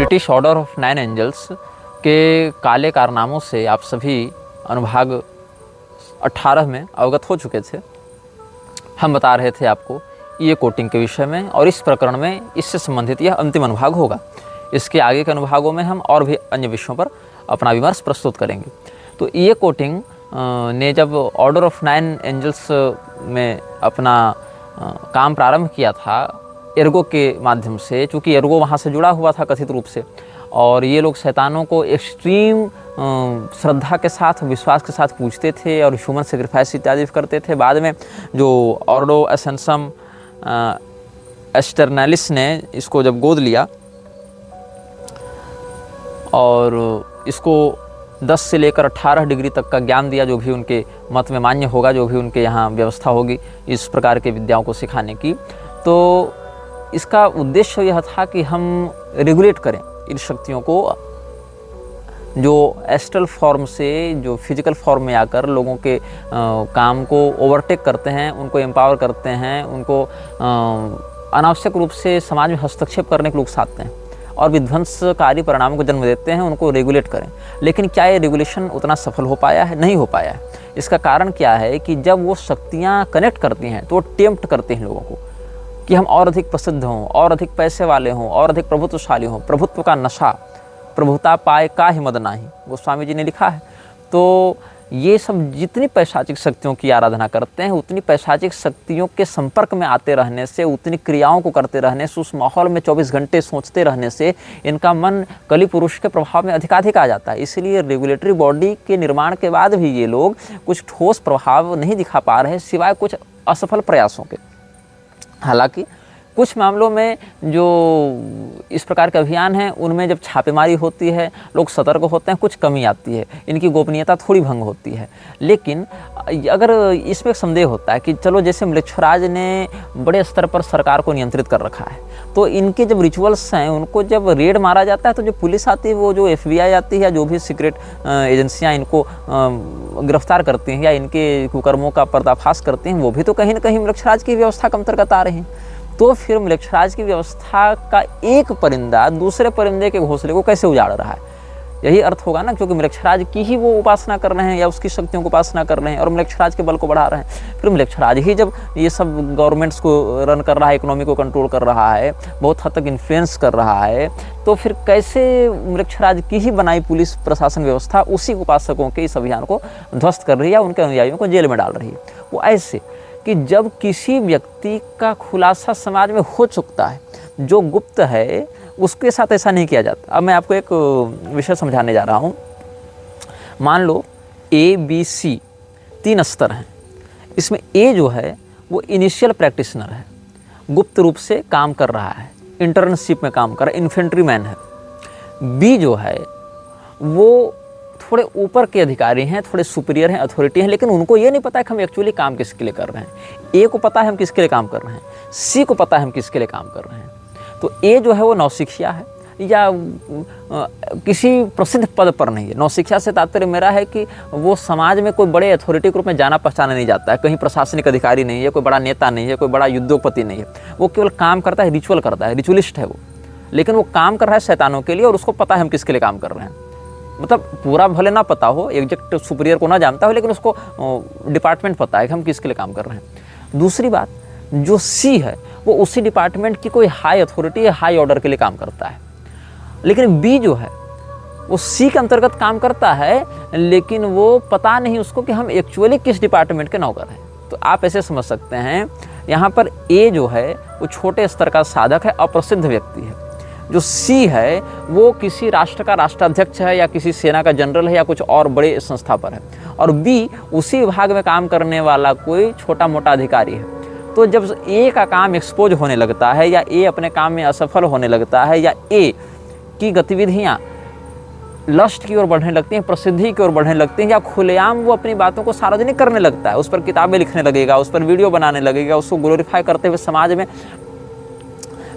British order of 9 angels के काले कारनामों से आप सभी अनुभाग 18 में अवगत हो चुके थे। हम बता रहे थे आपको ये कोटिंग के विषय में, और इस प्रकरण में इससे संबंधित यह अंतिम अनुभाग होगा। इसके आगे के अनुभागों में हम और भी अन्य विषयों पर अपना विमर्श प्रस्तुत करेंगे। तो ये कोटिंग ने जब ऑर्डर ऑफ 9 एंजल्स में अपना काम प्रारंभ किया था एर्गो के माध्यम से, चूँकि एर्गो वहाँ से जुड़ा हुआ था कथित रूप से, और ये लोग शैतानों को एक्सट्रीम श्रद्धा के साथ, विश्वास के साथ पूजते थे और ह्यूमन सेक्रीफाइस इत्यादि करते थे। बाद में जो ऑर्डो असेंसम एस्टर्नलिस ने इसको जब गोद लिया और इसको 10 से लेकर 18 डिग्री तक का ज्ञान दिया, जो भी उनके मत में मान्य होगा, जो भी उनके यहाँ व्यवस्था होगी इस प्रकार के विद्याओं को सिखाने की, तो इसका उद्देश्य यह था कि हम रेगुलेट करें इन शक्तियों को, जो एस्ट्रल फॉर्म से जो फिजिकल फॉर्म में आकर लोगों के काम को ओवरटेक करते हैं, उनको एम्पावर करते हैं, उनको अनावश्यक रूप से समाज में हस्तक्षेप करने के लोग साधते हैं और विध्वंसकारी परिणामों को जन्म देते हैं, उनको रेगुलेट करें। लेकिन क्या ये रेगुलेशन उतना सफल हो पाया है? नहीं हो पाया है। इसका कारण क्या है कि जब वो शक्तियाँ कनेक्ट करती हैं तो वो टेम्प्ट करते हैं लोगों को कि हम और अधिक प्रसिद्ध हों, और अधिक पैसे वाले हों, और अधिक प्रभुत्वशाली हों। प्रभुत्व का नशा, प्रभुता पाए का ही मद नाही, गोस्वामी जी ने लिखा है। तो ये सब जितनी पैशाचिक शक्तियों की आराधना करते हैं, उतनी पैशाचिक शक्तियों के संपर्क में आते रहने से, उतनी क्रियाओं को करते रहने से, उस माहौल में 24 घंटे सोचते रहने से इनका मन कली पुरुष के प्रभाव में अधिकाधिक आ जाता है। इसलिए रेगुलेटरी बॉडी के निर्माण के बाद भी ये लोग कुछ ठोस प्रभाव नहीं दिखा पा रहे, सिवाय कुछ असफल प्रयासों के। हालांकि कुछ मामलों में जो इस प्रकार के अभियान हैं उनमें जब छापेमारी होती है, लोग सतर्क होते हैं, कुछ कमी आती है, इनकी गोपनीयता थोड़ी भंग होती है। लेकिन अगर इसमें संदेह होता है कि चलो जैसे म्लेच्छराज ने बड़े स्तर पर सरकार को नियंत्रित कर रखा है, तो इनके जब रिचुअल्स हैं उनको जब रेड मारा जाता है तो जो पुलिस आती है, वो जो FBI आती है या जो भी सीक्रेट एजेंसियाँ इनको गिरफ्तार करती हैं या इनके कुकर्मों का पर्दाफाश करती हैं, वो भी तो कहीं ना कहीं म्लेच्छराज की व्यवस्था के अंतर्गत आ रही हैं। तो फिर म्लेच्छराज की व्यवस्था का एक परिंदा दूसरे परिंदे के घोंसले को कैसे उजाड़ रहा है? यही अर्थ होगा ना, क्योंकि म्लेच्छराज की ही वो उपासना कर रहे हैं या उसकी शक्तियों को उपासना कर रहे हैं और म्लेच्छराज के बल को बढ़ा रहे हैं। फिर म्लेच्छराज ही जब ये सब गवर्नमेंट्स को रन कर रहा है, इकोनॉमी को कंट्रोल कर रहा है, बहुत हद तक इन्फ्लुएंस कर रहा है, तो फिर कैसे म्लेच्छराज की ही बनाई पुलिस प्रशासन व्यवस्था उसी उपासकों के इस अभियान को ध्वस्त कर रही है या उनके अनुयायियों को जेल में डाल रही है? वो ऐसे कि जब किसी व्यक्ति का खुलासा समाज में हो चुकता है, जो गुप्त है, उसके साथ ऐसा नहीं किया जाता। अब मैं आपको एक विषय समझाने जा रहा हूँ। मान लो ABC 3 स्तर हैं। इसमें A जो है वो इनिशियल प्रैक्टिशनर है, गुप्त रूप से काम कर रहा है, इंटर्नशिप में काम कर रहा है, इन्फेंट्री मैन है। B जो है वो थोड़े ऊपर के अधिकारी हैं, थोड़े सुपीरियर हैं, अथॉरिटी हैं, लेकिन उनको ये नहीं पता है कि हम एक्चुअली काम किसके लिए कर रहे हैं। A को पता है हम किसके लिए काम कर रहे हैं, C को पता है हम किसके लिए काम कर रहे हैं। तो A जो है वो नौसिखिया है या किसी प्रसिद्ध पद पर नहीं है। नौसिखिया से तात्पर्य मेरा है कि वो समाज में कोई बड़े अथॉरिटी के रूप में जाना पहचाना नहीं जाता है, कहीं प्रशासनिक अधिकारी नहीं है, कोई बड़ा नेता नहीं है, कोई बड़ा उद्योगपति नहीं है। वो केवल काम करता है, रिचुअल करता है, रिचुअलिस्ट है वो, लेकिन वो काम कर रहा है शैतानों के लिए और उसको पता है हम किसके लिए काम कर रहे हैं। मतलब पूरा भले ना पता हो, एग्जैक्ट सुपीरियर को ना जानता हो, लेकिन उसको डिपार्टमेंट पता है कि हम किसके लिए काम कर रहे हैं। दूसरी बात, जो C है वो उसी डिपार्टमेंट की कोई हाई अथॉरिटी या हाई ऑर्डर के लिए काम करता है। लेकिन B जो है वो C के अंतर्गत काम करता है, लेकिन वो पता नहीं उसको कि हम एक्चुअली किस डिपार्टमेंट के नौकर हैं। तो आप ऐसे समझ सकते हैं, यहाँ पर A जो है वो छोटे स्तर का साधक है, अप्रसिद्ध व्यक्ति है। जो C है वो किसी राष्ट्र का राष्ट्राध्यक्ष है या किसी सेना का जनरल है या कुछ और बड़े संस्था पर है, और B उसी विभाग में काम करने वाला कोई छोटा मोटा अधिकारी है। तो जब A का काम एक्सपोज होने लगता है या A अपने काम में असफल होने लगता है या A की गतिविधियाँ लस्ट की ओर बढ़ने लगती हैं, प्रसिद्धि की ओर बढ़ने लगती हैं, या खुलेआम वो अपनी बातों को सार्वजनिक करने लगता है, उस पर किताबें लिखने लगेगा, उस पर वीडियो बनाने लगेगा, उसको ग्लोरीफाई करते हुए समाज में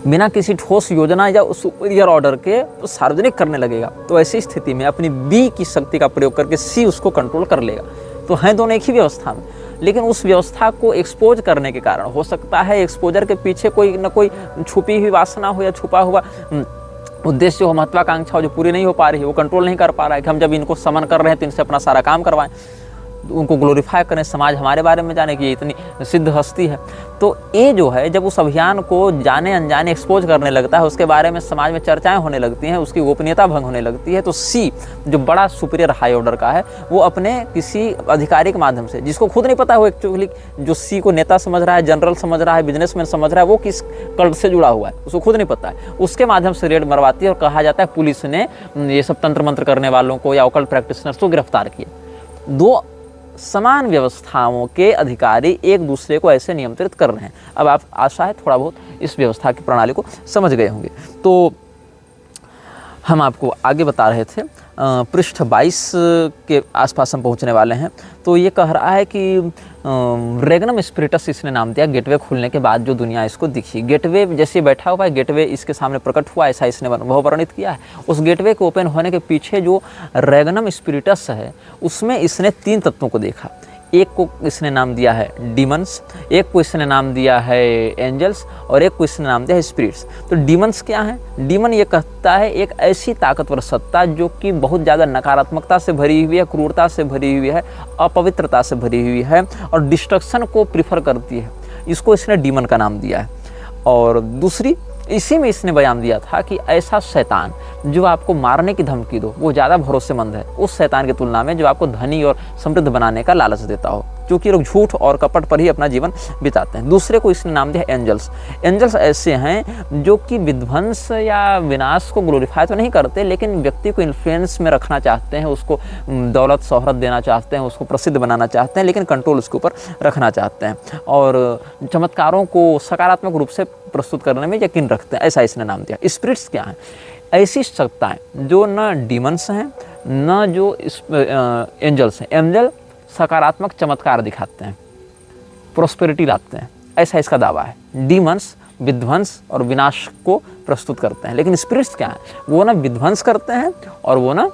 बिना किसी ठोस योजना या सुपीरियर ऑर्डर के सार्वजनिक करने लगेगा, तो ऐसी स्थिति में अपनी बी की शक्ति का प्रयोग करके सी उसको कंट्रोल कर लेगा। तो हैं दोनों एक ही व्यवस्था में, लेकिन उस व्यवस्था को एक्सपोज करने के कारण हो सकता है एक्सपोजर के पीछे कोई न कोई छुपी हुई वासना हो या छुपा हुआ उद्देश्य हो, महत्वाकांक्षा हो जो पूरी नहीं हो पा रही है, वो कंट्रोल नहीं कर पा रहा है कि हम जब इनको समन कर रहे हैं तो इनसे अपना सारा काम करवाएं, उनको ग्लोरीफाई करें, समाज हमारे बारे में जाने कि ये इतनी सिद्ध हस्ती है। तो ये जो है जब उस अभियान को जाने अनजाने एक्सपोज करने लगता है, उसके बारे में समाज में चर्चाएं होने लगती हैं, उसकी गोपनीयता भंग होने लगती है, तो सी जो बड़ा सुपीरियर हाई ऑर्डर का है वो अपने किसी अधिकारी के माध्यम से, जिसको खुद नहीं पता वो एक्चुअली जो सी को नेता समझ रहा है, जनरल समझ रहा है, बिजनेसमैन समझ रहा है, वो किस कल्ट से जुड़ा हुआ है उसको खुद नहीं पता है, उसके माध्यम से रेड मरवाती है और कहा जाता है पुलिस ने ये सब तंत्र मंत्र करने वालों को या ऑकल्ट प्रैक्टिशनर्स को गिरफ्तार किया। दो समान व्यवस्थाओं के अधिकारी एक दूसरे को ऐसे नियंत्रित कर रहे हैं। अब आप आशा है थोड़ा बहुत इस व्यवस्था की प्रणाली को समझ गए होंगे। तो हम आपको आगे बता रहे थे, पृष्ठ 22 के आसपास हम पहुंचने वाले हैं। तो ये कह रहा है कि रेगनम स्पिरिटस इसने नाम दिया गेटवे खुलने के बाद जो दुनिया इसको दिखी। गेटवे जैसे बैठा हुआ है, गेटवे इसके सामने प्रकट हुआ, ऐसा इसने वह वर्णित किया है। उस गेटवे के ओपन होने के पीछे जो रेगनम स्पिरिटस है उसमें इसने 3 तत्वों को देखा। एक को इसने नाम दिया है डीमंस, एक को इसने नाम दिया है एंजल्स और एक को इसने नाम दिया है स्पिरिट्स। तो डीमंस क्या है? डीमन ये कहता है एक ऐसी ताकतवर सत्ता जो कि बहुत ज़्यादा नकारात्मकता से भरी हुई है, क्रूरता से भरी हुई है, अपवित्रता से भरी हुई है और डिस्ट्रक्शन को प्रीफर करती है। इसको इसने डीमन का नाम दिया है। और दूसरी इसी में इसने बयान दिया था कि ऐसा शैतान जो आपको मारने की धमकी दो वो ज़्यादा भरोसेमंद है उस शैतान की तुलना में जो आपको धनी और समृद्ध बनाने का लालच देता हो, क्योंकि लोग झूठ और कपट पर ही अपना जीवन बिताते हैं। दूसरे को इसने नाम दिया एंजल्स। एंजल्स ऐसे हैं जो कि विध्वंस या विनाश को ग्लोरीफाई तो नहीं करते, लेकिन व्यक्ति को इन्फ्लुएंस में रखना चाहते हैं, उसको दौलत शोहरत देना चाहते हैं, उसको प्रसिद्ध बनाना चाहते हैं, लेकिन कंट्रोल उसके ऊपर रखना चाहते हैं और चमत्कारों को सकारात्मक रूप से प्रस्तुत करने में यकीन रखते हैं, ऐसा इसने नाम दिया। स्पिरिट्स क्या हैं? ऐसी सत्ताएं जो न डीमंस हैं न जो एंजल्स हैं। एंजल सकारात्मक चमत्कार दिखाते हैं, प्रोस्पेरिटी लाते हैं, ऐसा इसका दावा है। डीमंस विध्वंस और विनाश को प्रस्तुत करते हैं, लेकिन स्पिरिट्स क्या हैं? वो ना विध्वंस करते हैं और वो ना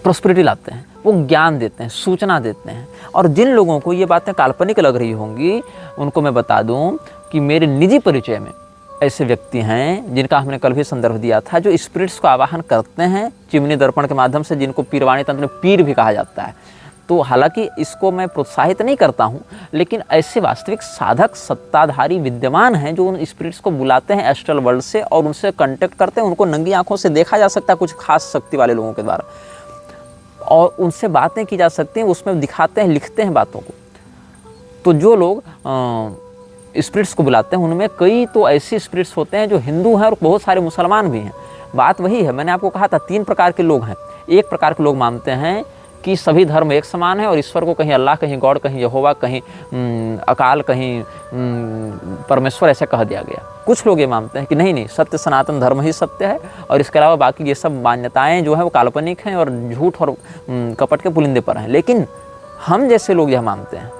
प्रोस्पेरिटी लाते हैं, वो ज्ञान देते हैं, सूचना देते हैं। और जिन लोगों को ये बातें काल्पनिक लग रही होंगी उनको मैं बता दूं कि मेरे निजी परिचय में ऐसे व्यक्ति हैं जिनका हमने कल भी संदर्भ दिया था, जो स्पिरिट्स को आवाहन करते हैं चिमनी दर्पण के माध्यम से, जिनको पीरवाणी तंत्र में पीर भी कहा जाता है। तो हालांकि इसको मैं प्रोत्साहित नहीं करता हूं, लेकिन ऐसे वास्तविक साधक सत्ताधारी विद्यमान हैं जो उन स्पिरिट्स को बुलाते हैं एस्ट्रल वर्ल्ड से और उनसे कांटेक्ट करते हैं। उनको नंगी आंखों से देखा जा सकता है कुछ खास शक्ति वाले लोगों के द्वारा, और उनसे बातें की जा सकती हैं, उसमें दिखाते हैं, लिखते हैं बातों को। तो जो लोग स्पिरिट्स को बुलाते हैं उनमें कई तो ऐसे स्पिरिट्स होते हैं जो हिंदू हैं और बहुत सारे मुसलमान भी हैं। बात वही है, मैंने आपको कहा था 3 प्रकार के लोग हैं। एक प्रकार के लोग मानते हैं कि सभी धर्म एक समान है और ईश्वर को कहीं अल्लाह, कहीं गॉड, कहीं यहोवा, कहीं अकाल, कहीं परमेश्वर ऐसे कह दिया गया। कुछ लोग ये मानते हैं कि नहीं, सत्य सनातन धर्म ही सत्य है और इसके अलावा बाकी ये सब मान्यताएं जो है वो काल्पनिक हैं और झूठ और कपट के पुलिंदे पर हैं। लेकिन हम जैसे लोग यह मानते हैं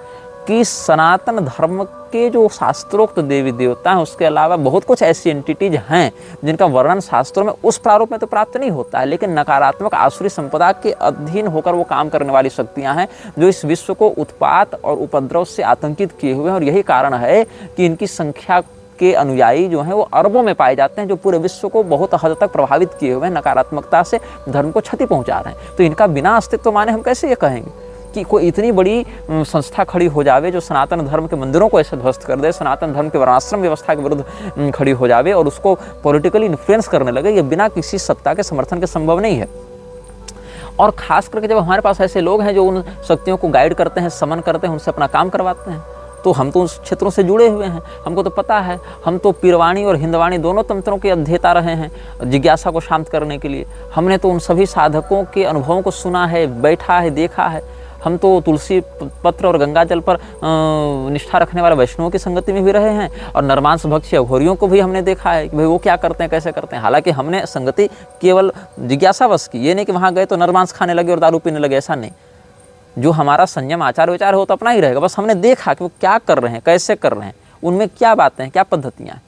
कि सनातन धर्म के जो शास्त्रोक्त देवी देवता हैं उसके अलावा बहुत कुछ ऐसी एंटिटीज हैं जिनका वर्णन शास्त्रों में उस प्रारूप में तो प्राप्त नहीं होता है, लेकिन नकारात्मक आसुरी संपदा के अधीन होकर वो काम करने वाली शक्तियां हैं जो इस विश्व को उत्पात और उपद्रव से आतंकित किए हुए हैं। और यही कारण है कि इनकी संख्या के अनुयायी जो हैं वो अरबों में पाए जाते हैं, जो पूरे विश्व को बहुत हद तक प्रभावित किए हुए हैं, नकारात्मकता से धर्म को क्षति पहुंचा रहे हैं। तो इनका बिना अस्तित्व माने हम कैसे ये कहेंगे कि कोई इतनी बड़ी संस्था खड़ी हो जावे जो सनातन धर्म के मंदिरों को ऐसे ध्वस्त कर दे, सनातन धर्म के वर्णाश्रम व्यवस्था के विरुद्ध खड़ी हो जावे और उसको पॉलिटिकली इन्फ्लुएंस करने लगे, ये बिना किसी सत्ता के समर्थन के संभव नहीं है। और खास करके जब हमारे पास ऐसे लोग हैं जो उन शक्तियों को गाइड करते हैं, समन करते हैं, उनसे अपना काम करवाते हैं, तो हम तो उस क्षेत्रों से जुड़े हुए हैं, हमको तो पता है। हम तो पीरवाणी और हिंदवाणी दोनों तंत्रों के अध्येता रहे हैं जिज्ञासा को शांत करने के लिए। हमने तो उन सभी साधकों के अनुभवों को सुना है, बैठा है, देखा है। हम तो तुलसी पत्र और गंगा जल पर निष्ठा रखने वाले वैष्णवों की संगति में भी रहे हैं और नरमांस भक्षी अघोरियों को भी हमने देखा है कि भाई वो क्या करते हैं, कैसे करते हैं। हालांकि हमने संगति केवल जिज्ञासावश की, ये नहीं कि वहाँ गए तो नरमांस खाने लगे और दारू पीने लगे, ऐसा नहीं। जो हमारा संयम आचार विचार हो तो अपना ही रहेगा, बस हमने देखा कि वो क्या कर रहे हैं, कैसे कर रहे हैं, उनमें क्या बातें हैं, क्या पद्धतियाँ हैं।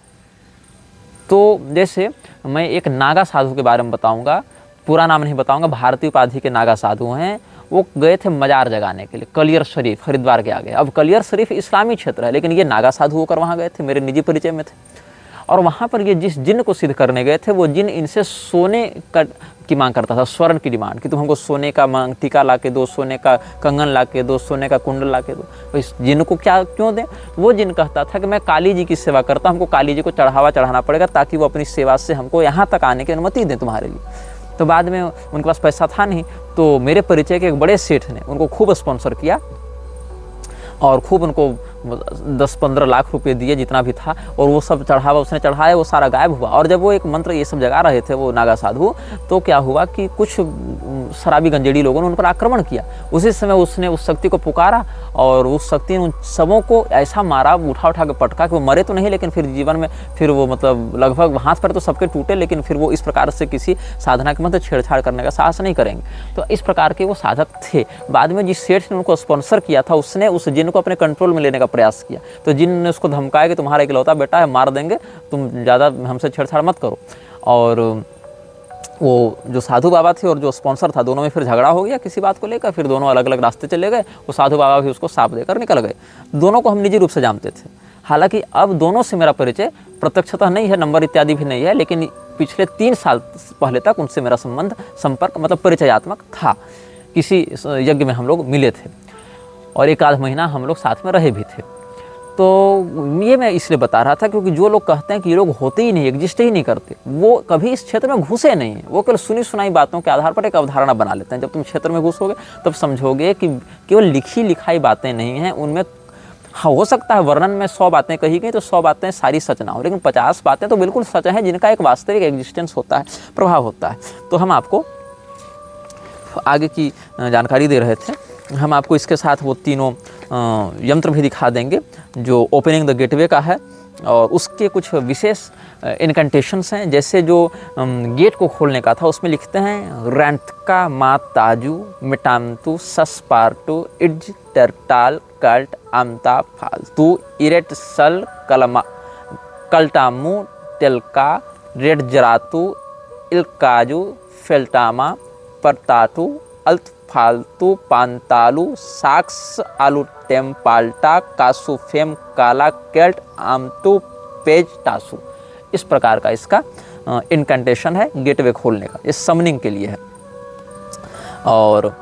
तो जैसे मैं एक नागा साधु के बारे में बताऊँगा, पूरा नाम नहीं बताऊँगा, भारतीय उपाधि के नागा साधु हैं। वो गए थे मजार जगाने के लिए कलियर शरीफ, हरिद्वार के आगे। अब कलियर शरीफ इस्लामी क्षेत्र है, लेकिन ये नागा साधु होकर वहाँ गए थे, मेरे निजी परिचय में थे। और वहाँ पर ये जिस जिन को सिद्ध करने गए थे वो जिन इनसे सोने की मांग करता था, स्वर्ण की डिमांड कि तुम हमको सोने का टीका ला के दो, सोने का कंगन ला के दो, सोने का कुंडल ला के दो। तो इस जिन को क्या क्यों दें? वो जिन कहता था कि मैं काली जी की सेवा करता, हमको काली जी को चढ़ावा चढ़ाना पड़ेगा ताकि वो अपनी सेवा से हमको यहाँ तक आने की अनुमति दें तुम्हारे लिए। तो बाद में उनके पास पैसा था नहीं, तो मेरे परिचय के एक बड़े सेठ ने उनको खूब स्पॉन्सर किया और खूब उनको 10-15 लाख रुपए दिए जितना भी था, और वो सब चढ़ावा उसने चढ़ाया, वो सारा गायब हुआ। और जब वो एक मंत्र ये सब जगा रहे थे वो नागा साधु, तो क्या हुआ कि कुछ शराबी गंजेड़ी लोगों ने उन पर आक्रमण किया। उसी समय उसने उस शक्ति को पुकारा और उस शक्ति ने उन सबों को ऐसा मारा, उठा उठा के पटका कि वो मरे तो नहीं, लेकिन फिर जीवन में फिर वो मतलब लगभग हाथ पैर तो सबके टूटे, लेकिन फिर वो इस प्रकार से किसी साधना के मतलब छेड़छाड़ करने का साहस नहीं करेंगे। तो इस प्रकार के वो साधक थे। बाद में जिस सेठ ने उनको स्पॉन्सर किया था उसने उस जिन को अपने कंट्रोल में लेने का प्रयास किया, तो जिन ने उसको धमकाया कि तुम्हारा इकलौता बेटा है, मार देंगे, तुम ज़्यादा हमसे छेड़छाड़ मत करो। और वो जो साधु बाबा थे और जो स्पॉन्सर था, दोनों में फिर झगड़ा हो गया किसी बात को लेकर, फिर दोनों अलग अलग रास्ते चले गए। वो साधु बाबा भी उसको साफ देकर निकल गए। दोनों को हम निजी रूप से जानते थे, हालांकि अब दोनों से मेरा परिचय प्रत्यक्षतः नहीं है, नंबर इत्यादि भी नहीं है, लेकिन पिछले 3 साल पहले तक उनसे मेरा संपर्क मतलब परिचयात्मक था। किसी यज्ञ में हम लोग मिले थे और 1 आध महीना हम लोग साथ में रहे भी थे। तो ये मैं इसलिए बता रहा था क्योंकि जो लोग कहते हैं कि ये लोग होते ही नहीं, एग्जिस्ट ही नहीं करते, वो कभी इस क्षेत्र में घुसे नहीं हैं। वो केवल सुनी सुनाई बातों के आधार पर एक अवधारणा बना लेते हैं। जब तुम क्षेत्र में घुसोगे तब समझोगे कि केवल लिखी लिखाई बातें नहीं हैं, उनमें हाँ हो सकता है वर्णन में 100 बातें कही गई तो 100 बातें सारी सच ना हो, लेकिन 50 बातें तो बिल्कुल सच हैं जिनका एक वास्तविक एग्जिस्टेंस होता है, प्रभाव होता है। तो हम आपको आगे की जानकारी दे रहे थे। हम आपको इसके साथ वो तीनों यंत्र भी दिखा देंगे जो ओपनिंग द गेटवे का है, और उसके कुछ विशेष इनकंटेशंस हैं। जैसे जो गेट को खोलने का था उसमें लिखते हैं रैंतका मा ताजू मिटामतु सस्पार्टू इज टर्टाल कल्ट आमता फालतू इरेट सल कलमा कल्टामू टेलका रेड जरातू इलकाजू फेल्टामा परतातू अल्त फालतू पांतालू साक्स आलू टेम्पाल्टा कासुफेम काला केल्ट आमतू पेज टासू। इस प्रकार का इसका इनकंटेशन है गेटवे खोलने का, ये समनिंग के लिए है। और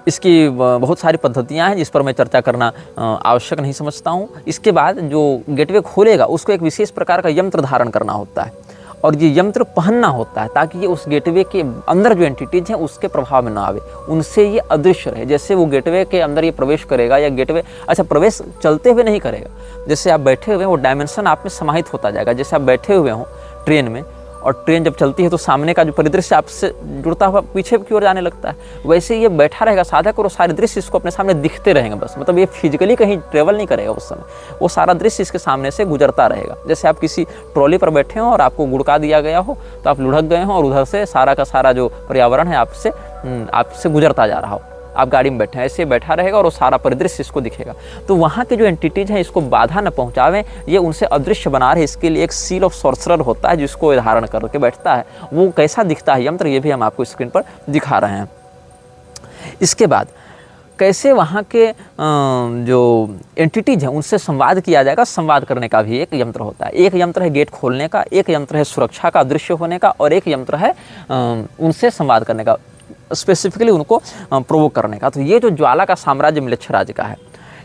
इसकी बहुत सारी पद्धतियां हैं जिस पर मैं चर्चा करना आवश्यक नहीं समझता हूँ। इसके बाद जो गेटवे खोलेगा उसको एक विशेष प्रकार का यंत्र धारण करना होता है और ये यंत्र पहनना होता है ताकि ये उस गेटवे के अंदर जो एंटिटीज हैं उसके प्रभाव में ना आवे, उनसे ये अदृश्य रहे। जैसे वो गेटवे के अंदर ये प्रवेश करेगा या गेटवे प्रवेश चलते हुए नहीं करेगा, जैसे आप बैठे हुए हैं वो डायमेंशन आप में समाहित होता जाएगा। जैसे आप बैठे हुए हों ट्रेन में और ट्रेन जब चलती है तो सामने का जो परिदृश्य आपसे जुड़ता हुआ पीछे की ओर जाने लगता है, वैसे ये बैठा रहेगा साधक और वो सारे दृश्य इसको अपने सामने दिखते रहेंगे बस, मतलब ये फिजिकली कहीं ट्रेवल नहीं करेगा उस समय, वो सारा दृश्य इसके सामने से गुजरता रहेगा। जैसे आप किसी ट्रॉली पर बैठे हो और आपको गुड़का दिया गया हो तो आप लुढ़क गए हो और उधर से सारा का सारा जो पर्यावरण है आपसे गुजरता जा रहा हो, आप गाड़ी में बैठे हैं, ऐसे बैठा रहेगा और वो सारा परिदृश्य इसको दिखेगा। तो वहाँ के जो एंटिटीज हैं इसको बाधा न पहुँचावें, ये उनसे अदृश्य बना रहे, इसके लिए एक सील ऑफ सॉर्सरर होता है जिसको धारण करके बैठता है। वो कैसा दिखता है यंत्र, ये भी हम आपको स्क्रीन पर दिखा रहे हैं। इसके बाद कैसे वहाँ के जो एंटिटीज हैं उनसे संवाद किया जाएगा, संवाद करने का भी एक यंत्र होता है। एक यंत्र है गेट खोलने का, एक यंत्र है सुरक्षा का, अदृश्य होने का, और एक यंत्र है उनसे संवाद करने का, स्पेसिफिकली उनको प्रोवोक करने का। तो ये जो ज्वाला का साम्राज्य म्लेच्छराज का है,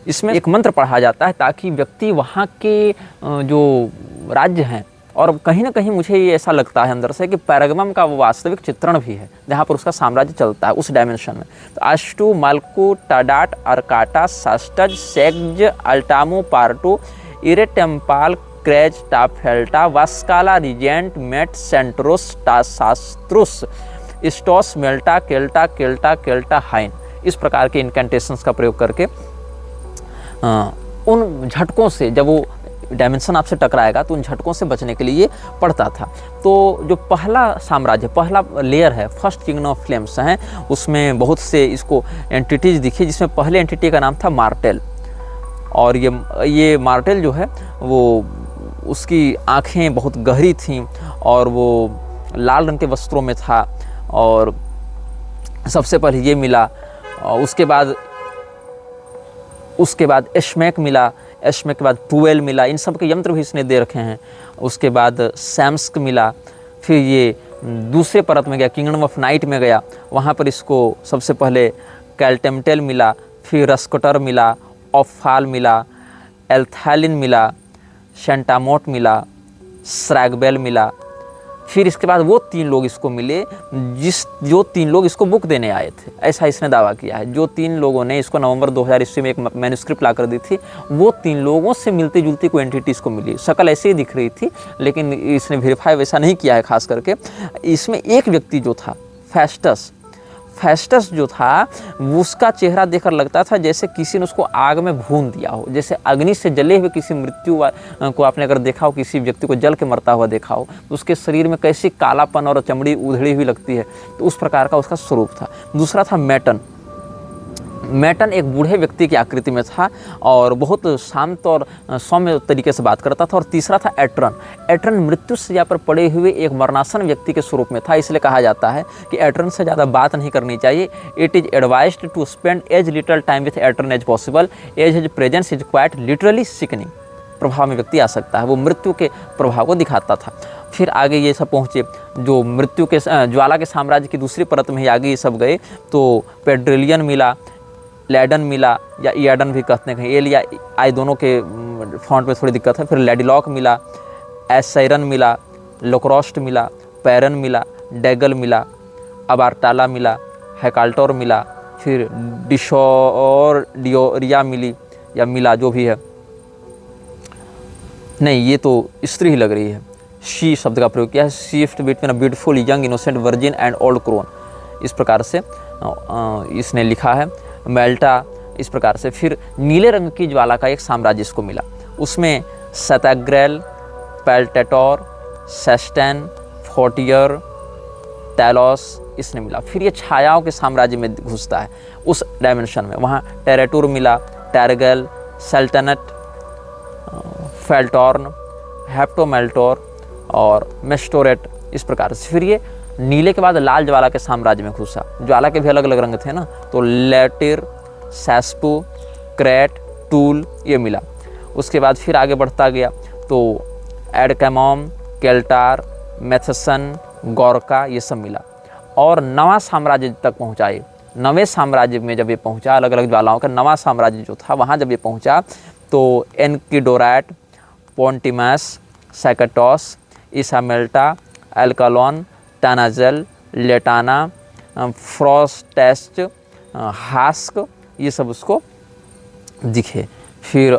इसमें एक मंत्र पढ़ा जाता है ताकि व्यक्ति वहाँ के जो राज्य हैं, और कहीं ना कहीं मुझे ये ऐसा लगता है अंदर से कि पैरागमम का वो वास्तविक चित्रण भी है जहाँ पर उसका साम्राज्य चलता है उस डायमेंशन में। तो अष्टू माल्कू टाडाट अर्काटा सास्टज सेग्ज अल्टामू पार्टू इरेटेम्पाल क्रेज टाफेल्टा वास्काला रिजेंट मेट सेंट्रोस टासास्त्रुस स्टॉस मेल्टा केल्टा केल्टा केल्टा हाइन। इस प्रकार के इनकैंटेशंस का प्रयोग करके उन झटकों से, जब वो डायमेंशन आपसे टकराएगा तो उन झटकों से बचने के लिए पड़ता था। तो जो पहला साम्राज्य, पहला लेयर है, फर्स्ट किंगडम ऑफ फ्लेम्स हैं, उसमें बहुत से इसको एंटिटीज दिखी, जिसमें पहले एंटिटी का नाम था मार्टेल। और ये मार्टेल जो है वो उसकी आँखें बहुत गहरी थीं और वो लाल रंग के वस्त्रों में था, और सबसे पहले ये मिला। और उसके बाद एशमेक मिला। एस्मे के बाद 12 मिला, इन सब के यंत्र भी इसने दे रखे हैं। उसके बाद सैम्स्क मिला, फिर ये दूसरे परत में गया, किंगडम ऑफ नाइट में गया, वहाँ पर इसको सबसे पहले कैल्टेमटेल मिला, फिर रस्कटर मिला, ऑफाल मिला, एल्थैलिन मिला, शेंटामोट मिला, स्रैगबेल मिला। फिर इसके बाद वो 3 लोग इसको मिले जो 3 लोग इसको बुक देने आए थे, ऐसा इसने दावा किया है। जो 3 लोगों ने इसको नवंबर 2000 ईस्वी में एक मैन्युस्क्रिप्ट ला कर दी थी, वो 3 लोगों से मिलती जुलती कोई एंटिटी इसको मिली। शक्ल ऐसे ही दिख रही थी, लेकिन इसने वेरीफाई वैसा नहीं किया है खास करके। इसमें एक व्यक्ति जो था फेस्टस जो था, उसका चेहरा देखकर लगता था जैसे किसी ने उसको आग में भून दिया हो, जैसे अग्नि से जले हुए किसी मृत्यु को आपने अगर देखा हो, किसी व्यक्ति को जल के मरता हुआ देखा हो, तो उसके शरीर में कैसी कालापन और चमड़ी उधड़ी हुई लगती है, तो उस प्रकार का उसका स्वरूप था। दूसरा था मैटन एक बूढ़े व्यक्ति की आकृति में था और बहुत शांत और सौम्य तरीके से बात करता था। और तीसरा था एट्रन मृत्यु सज्जा पर पड़े हुए एक मरणासन व्यक्ति के स्वरूप में था। इसलिए कहा जाता है कि एट्रन से ज़्यादा बात नहीं करनी चाहिए। It is advised to spend as little time with Atron as possible, as his presence is quite literally sickening. प्रभाव में व्यक्ति आ सकता है, वो मृत्यु के प्रभाव को दिखाता था। फिर आगे ये सब पहुँचे, जो मृत्यु के ज्वाला के साम्राज्य की दूसरी परत में ही आगे ये सब गए, तो पेड्रिलियन मिला, लैडन मिला, या ईडन भी कहते हैं, एल या आई दोनों के फॉन्ट में थोड़ी दिक्कत है। फिर लेडिलॉक मिला, एसैरन मिला, लोक्रोस्ट मिला, पैरन मिला, डेगल मिला, अबार्टाला मिला, हैकाल्टोर मिला, फिर डिशोर डियोरिया मिली या मिला, जो भी है, नहीं ये तो स्त्री ही लग रही है। शी शब्द का प्रयोग किया है। Shift between a beautiful young innocent virgin and old crone, इस प्रकार से इसने लिखा है। मेल्टा, इस प्रकार से। फिर नीले रंग की ज्वाला का एक साम्राज्य इसको मिला, उसमें सतग्रेल, पेल्टेटोर, सेस्टेन, फोर्टियर, टैलोस इसने मिला। फिर ये छायाओं के साम्राज्य में घुसता है उस डायमेंशन में, वहाँ टेरेटूर मिला, टैरगेल, सेल्टनट, फेल्टॉर्न, हेप्टोमेल्टोर और मेस्टोरेट, इस प्रकार से। फिर ये नीले के बाद लाल ज्वाला के साम्राज्य में घुसा। ज्वाला के भी अलग अलग रंग थे ना, तो लेटिर, सैस्पू, क्रेट, टूल ये मिला। उसके बाद फिर आगे बढ़ता गया तो एडकैमोम, केल्टार, मेथसन, गोरका ये सब मिला। और नवा साम्राज्य तक पहुँचाए। नवे साम्राज्य में जब ये पहुँचा, अलग अलग ज्वालाओं का नवा साम्राज्य जो था, वहाँ जब ये पहुँचा तो एनकिडोरैट, पोंटिमस, सैकेटोस, इसामेल्टा, एल्कालोन, टानाजेल, लेटाना, फ्रोस्टेस्ट, हास्क ये सब उसको दिखे। फिर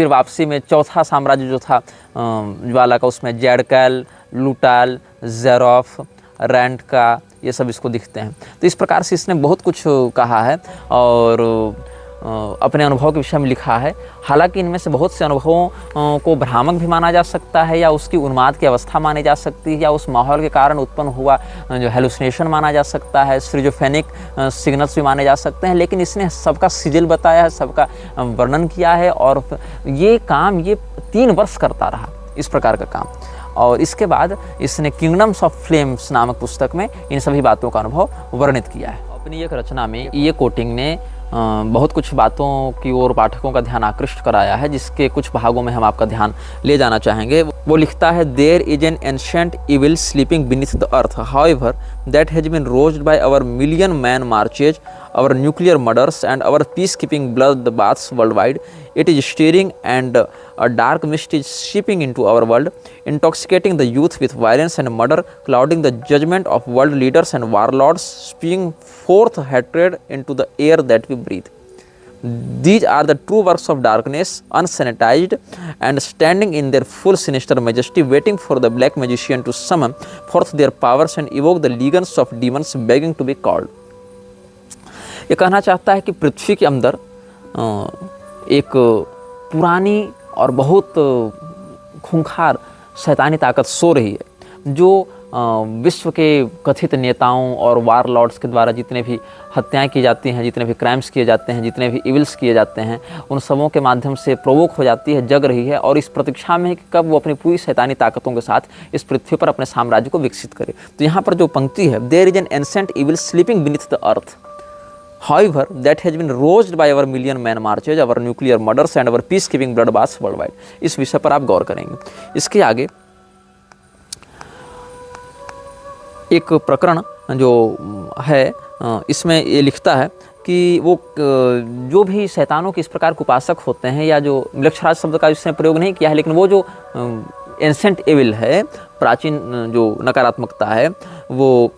वापसी में चौथा साम्राज्य जो था ज्वाला का, उसमें जेडकैल, लूटाल, जेरोफ, रैंड का ये सब इसको दिखते हैं। तो इस प्रकार से इसने बहुत कुछ कहा है और अपने अनुभव के विषय में लिखा है। हालांकि इनमें से बहुत से अनुभवों को भ्रामक भी माना जा सकता है, या उसकी उन्माद की अवस्था मानी जा सकती है, या उस माहौल के कारण उत्पन्न हुआ जो हेलुसिनेशन माना जा सकता है, स्किज़ोफ्रेनिक सिग्नल्स भी माने जा सकते हैं। लेकिन इसने सबका सिजिल बताया है, सबका वर्णन किया है, और ये काम ये 3 वर्ष करता रहा, इस प्रकार का काम। और इसके बाद इसने किंगडम्स ऑफ फ्लेम्स नामक पुस्तक में इन सभी बातों का अनुभव वर्णित किया है। अपनी एक रचना में ये कोटिंग ने बहुत कुछ बातों की ओर पाठकों का ध्यान आकृष्ट कराया है, जिसके कुछ भागों में हम आपका ध्यान ले जाना चाहेंगे। वो लिखता है, there is an ancient evil sleeping beneath the earth, however that has been roused by our million man marches, our nuclear murders and our peace keeping blood baths world wide. It is stirring and a dark mist is seeping into our world, intoxicating the youth with violence and murder, clouding the judgment of world leaders and warlords, spewing forth hatred into the air that we breathe. These are the true works of darkness, unsanitized and standing in their full sinister majesty, waiting for the black magician to summon forth their powers and evoke the legions of demons begging to be called. ये कहना चाहता है कि पृथ्वी के अंदर एक पुरानी और बहुत खूंखार शैतानी ताकत सो रही है, जो विश्व के कथित नेताओं और वार लॉर्ड्स के द्वारा जितने भी हत्याएं की जाती हैं, जितने भी क्राइम्स किए जाते हैं, जितने भी इविल्स किए जाते हैं, उन सबों के माध्यम से प्रोवोक हो जाती है, जग रही है, और इस प्रतीक्षा में है कि कब वो अपनी पूरी शैतानी ताकतों के साथ इस पृथ्वी पर अपने साम्राज्य को विकसित करे। तो यहाँ पर जो पंक्ति है, there is an ancient evil sleeping beneath the earth, however that has been roused by our million man marches, our nuclear murders and our peacekeeping bloodbaths worldwide। इस विषय पर आप गौर करेंगे। इसके आगे एक प्रकरण जो है इसमें ये लिखता है कि वो जो भी शैतानों के इस प्रकार के उपासक होते हैं, या जो मिलक्षराज शब्द का इसने प्रयोग नहीं किया है, लेकिन वो जो एंसेंट एविल है, प्राचीन जो नकारात्मकता है, वो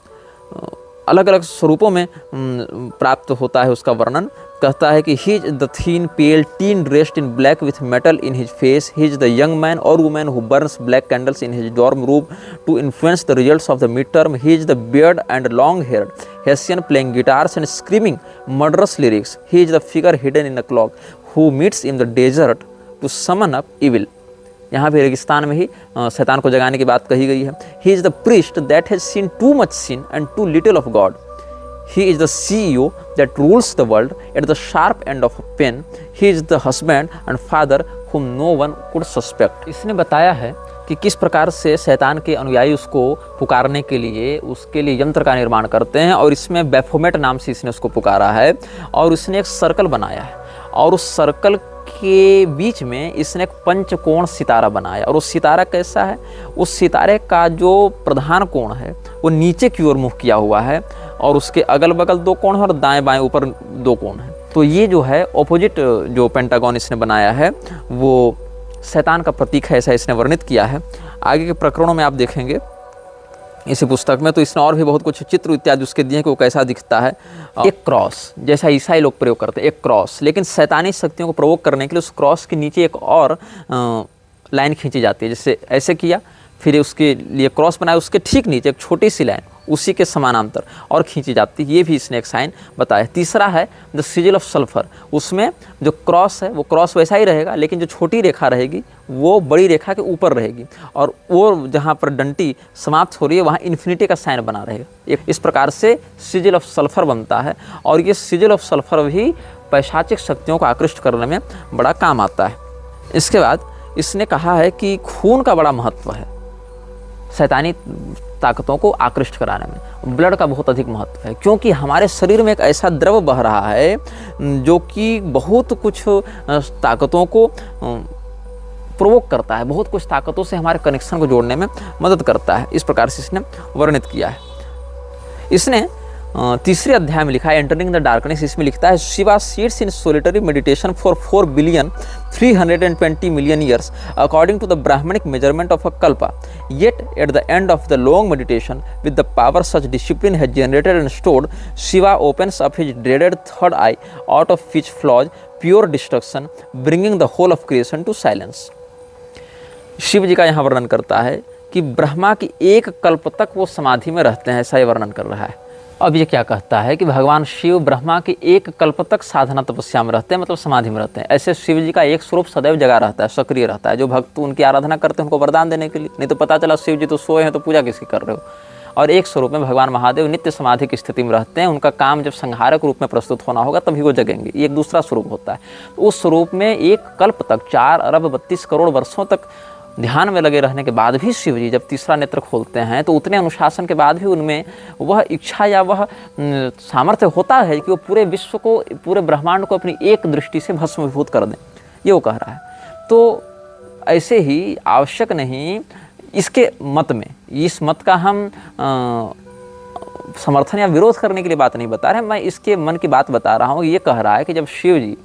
अलग अलग स्वरूपों में प्राप्त होता है। उसका वर्णन कहता है कि he is the thin pale teen dressed in black with metal in his face, he is the young man और women who burns black candles in his dorm room to influence the results of the mid term, he is the beard and long haired hessian playing guitars and screaming murderous lyrics, he is the figure hidden in the cloak who meets in the desert to summon up evil. यहाँ पे रेगिस्तान में ही शैतान को जगाने की बात कही गई है। He is the priest that has seen too much sin and too little of God, he is the CEO that rules the world at the sharp end of a pen, he is the husband and father whom no one could suspect। इसने बताया है कि किस प्रकार से शैतान के अनुयायी उसको पुकारने के लिए उसके लिए यंत्र का निर्माण करते हैं, और इसमें बैफोमेट नाम से इसने उसको पुकारा है, और उसने एक सर्कल बनाया है, और उस सर्कल के बीच में इसने एक पंचकोण सितारा बनाया। और वो सितारा कैसा है? उस सितारे का जो प्रधान कोण है वो नीचे की ओर मुख किया हुआ है, और उसके अगल बगल दो कोण है, और दाएं बाएं ऊपर दो कोण है। तो ये जो है ऑपोजिट जो पेंटागन इसने बनाया है वो शैतान का प्रतीक है, ऐसा इसने वर्णित किया है। आगे के प्रकरणों में आप देखेंगे इसी पुस्तक में, तो इसने और भी बहुत कुछ चित्र इत्यादि उसके दिए कि वो कैसा दिखता है। एक क्रॉस जैसा ईसाई लोग प्रयोग करते हैं, एक क्रॉस, लेकिन शैतानी शक्तियों को प्रवोक करने के लिए उस क्रॉस के नीचे एक और लाइन खींची जाती है। जैसे ऐसे किया, फिर उसके लिए क्रॉस बनाया, उसके ठीक नीचे एक छोटी सी लाइन उसी के समानांतर और खींची जाती है। ये भी इसने एक साइन बताया। तीसरा है द सिजिल ऑफ सल्फर, उसमें जो क्रॉस है वो क्रॉस वैसा ही रहेगा, लेकिन जो छोटी रेखा रहेगी वो बड़ी रेखा के ऊपर रहेगी, और वो जहाँ पर डंटी समाप्त हो रही है वहाँ इन्फिनिटी का साइन बना रहेगा। इस प्रकार से सिजिल ऑफ सल्फर बनता है, और ये सिजिल ऑफ सल्फर भी पैशाचिक शक्तियों को आकृष्ट करने में बड़ा काम आता है। इसके बाद इसने कहा है कि खून का बड़ा महत्व है शैतानी ताकतों को आकृष्ट कराने में। ब्लड का बहुत अधिक महत्व है, क्योंकि हमारे शरीर में एक ऐसा द्रव बह रहा है जो कि बहुत कुछ ताकतों को प्रोवोक करता है, बहुत कुछ ताकतों से हमारे कनेक्शन को जोड़ने में मदद करता है। इस प्रकार से इसने वर्णित किया है। इसने तीसरे अध्याय में लिखा है एंटरिंग द डार्कनेस, इसमें लिखता है Shiva seats in solitary meditation for 4,320,000,000 years according to the Brahmanic measurement of a kalpa, yet at the end of the long meditation with the power such discipline has generated and stored, Shiva opens up his dreaded third eye out of which flows pure destruction, bringing the whole of creation to silence। Shiva ji का यहाँ वर्णन करता है कि ब्रह्मा की एक कल्प तक वो समाधि में रहते हैं, ऐसा ही वर्णन कर रहा है। अब ये क्या कहता है कि भगवान शिव ब्रह्मा के एक कल्प तक साधना तपस्या में रहते हैं, मतलब समाधि में रहते हैं। ऐसे शिव जी का एक स्वरूप सदैव जगा रहता है, सक्रिय रहता है। जो भक्त उनकी आराधना करते हैं उनको वरदान देने के लिए, नहीं तो पता चला शिव जी तो सोए हैं तो पूजा किसकी कर रहे हो। और एक स्वरूप में भगवान महादेव नित्य समाधि की स्थिति में रहते हैं। उनका काम जब संहारक रूप में प्रस्तुत होना होगा तभी वो जगेंगे, ये एक दूसरा स्वरूप होता है। तो उस स्वरूप में एक कल्प तक 4,32,00,000,000 वर्षों तक ध्यान में लगे रहने के बाद भी शिव जी जब तीसरा नेत्र खोलते हैं तो उतने अनुशासन के बाद भी उनमें वह इच्छा या वह सामर्थ्य होता है कि वो पूरे विश्व को, पूरे ब्रह्मांड को अपनी एक दृष्टि से भस्मीभूत कर दें, ये वो कह रहा है। तो ऐसे ही आवश्यक नहीं, इसके मत में, इस मत का हम समर्थन या विरोध करने के लिए बात नहीं बता रहे, मैं इसके मन की बात बता रहा हूँ। ये कह रहा है कि जब शिव जी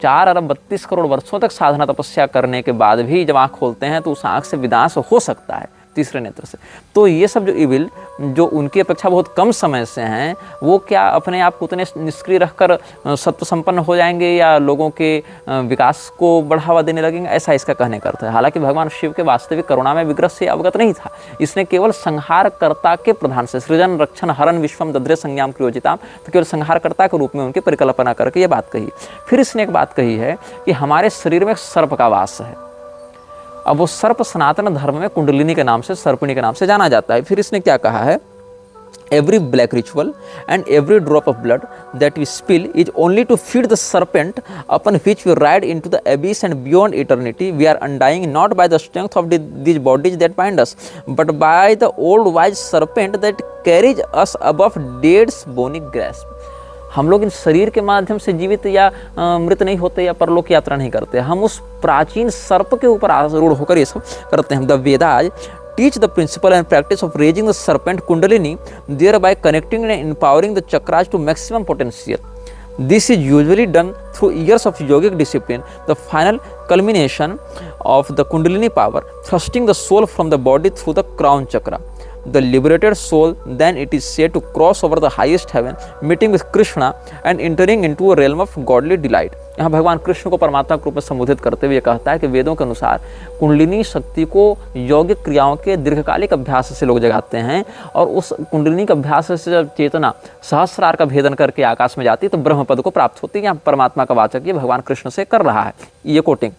4,32,00,000,000 वर्षों तक साधना तपस्या करने के बाद भी जब आँख खोलते हैं तो उस आँख से विनाश हो सकता है तीसरे नेत्र से। तो ये सब जो इविल जो उनकी अपेक्षा बहुत कम समय से हैं, वो क्या अपने आप को उतने निष्क्रिय रखकर सत्व संपन्न हो जाएंगे या लोगों के विकास को बढ़ावा देने लगेंगे, ऐसा इसका कहने का अर्थ है। हालांकि भगवान शिव के वास्तविक करुणा में विग्रह से अवगत नहीं था, इसने केवल संहारकर्ता के प्रधान से सृजन रक्षण हरण विश्वम दद्रे संज्ञाम क्रियोजिताम, तो केवल संहारकर्ता के रूप में उनकी परिकल्पना करके ये बात कही। फिर इसने एक बात कही है कि हमारे शरीर में सर्प का वास है। अब वो सर्प सनातन धर्म में कुंडलिनी के नाम से, सर्पिणी के नाम से जाना जाता है। फिर इसने क्या कहा है, every black ritual and every drop of blood that we spill is only to feed the serpent upon which we ride into the abyss and beyond eternity. We are undying not by the strength of these bodies that bind us but by the old wise serpent that carries us above death's bony grasp. हम लोग इन शरीर के माध्यम से जीवित या मृत नहीं होते या परलोक यात्रा नहीं करते, हम उस प्राचीन सर्प के ऊपर आरूढ़ होकर ये सब करते हैं। The Vedas teach the principle and practice of raising the serpent kundalini, thereby connecting and empowering the chakras to maximum potential. This is usually done through years of yogic discipline. The final culmination of the kundalini power, thrusting the soul from the body through the crown chakra. The liberated soul then, it is said, to cross over the highest heaven, meeting with Krishna and entering into a realm of godly delight. यहाँ भगवान कृष्ण को परमात्मा के रूप में संबोधित करते हुए कहता है कि वेदों के अनुसार कुंडलिनी शक्ति को यौगिक क्रियाओं के दीर्घकालिक अभ्यास से लोग जगाते हैं, और उस कुंडलिनी के अभ्यास से जब चेतना सहस्रार का भेदन करके आकाश में जाती है तो ब्रह्म पद को प्राप्त होती है। यहाँ परमात्मा का वाचक ये भगवान कृष्ण से कर रहा है ये कोटिंग।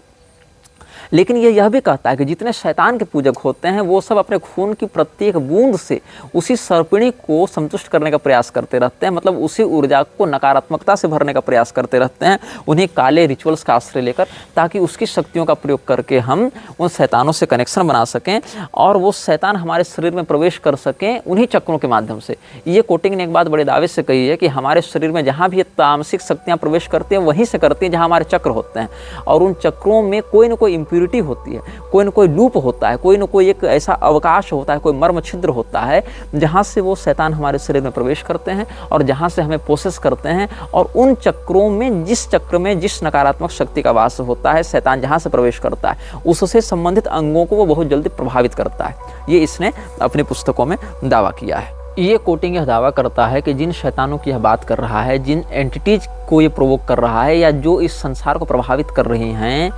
लेकिन ये यह भी कहता है कि जितने शैतान के पूजक होते हैं वो सब अपने खून की प्रत्येक बूंद से उसी सर्पिणी को संतुष्ट करने का प्रयास करते रहते हैं, मतलब उसी ऊर्जा को नकारात्मकता से भरने का प्रयास करते रहते हैं, उन्हीं काले रिचुअल्स का आश्रय लेकर, ताकि उसकी शक्तियों का प्रयोग करके हम उन शैतानों से कनेक्शन बना सकें और वो शैतान हमारे शरीर में प्रवेश कर सकें उन्हीं चक्रों के माध्यम से। ये कोटिंग ने एक बात बड़े दावे से कही है कि हमारे शरीर में जहाँ भी तामसिक शक्तियाँ प्रवेश करती हैं वहीं से करती हैं जहाँ हमारे चक्र होते हैं, और उन चक्रों में कोई न कोई इम्प्यूरिटी होती है, कोई न कोई लूप होता है, कोई न कोई एक ऐसा अवकाश होता है, कोई मर्म छिद्र होता है जहाँ से वो शैतान हमारे शरीर में प्रवेश करते हैं और जहाँ से हमें पोसेस करते हैं। और उन चक्रों में, जिस चक्र में जिस नकारात्मक शक्ति का वास होता है, शैतान जहाँ से प्रवेश करता है उससे संबंधित अंगों को वो बहुत जल्दी प्रभावित करता है। ये इसने अपनी पुस्तकों में दावा किया है। ये कोटिंग यह दावा करता है कि जिन शैतानों की यह बात कर रहा है, जिन एंटिटीज को ये प्रोवोक कर रहा है या जो इस संसार को प्रभावित कर रही हैं,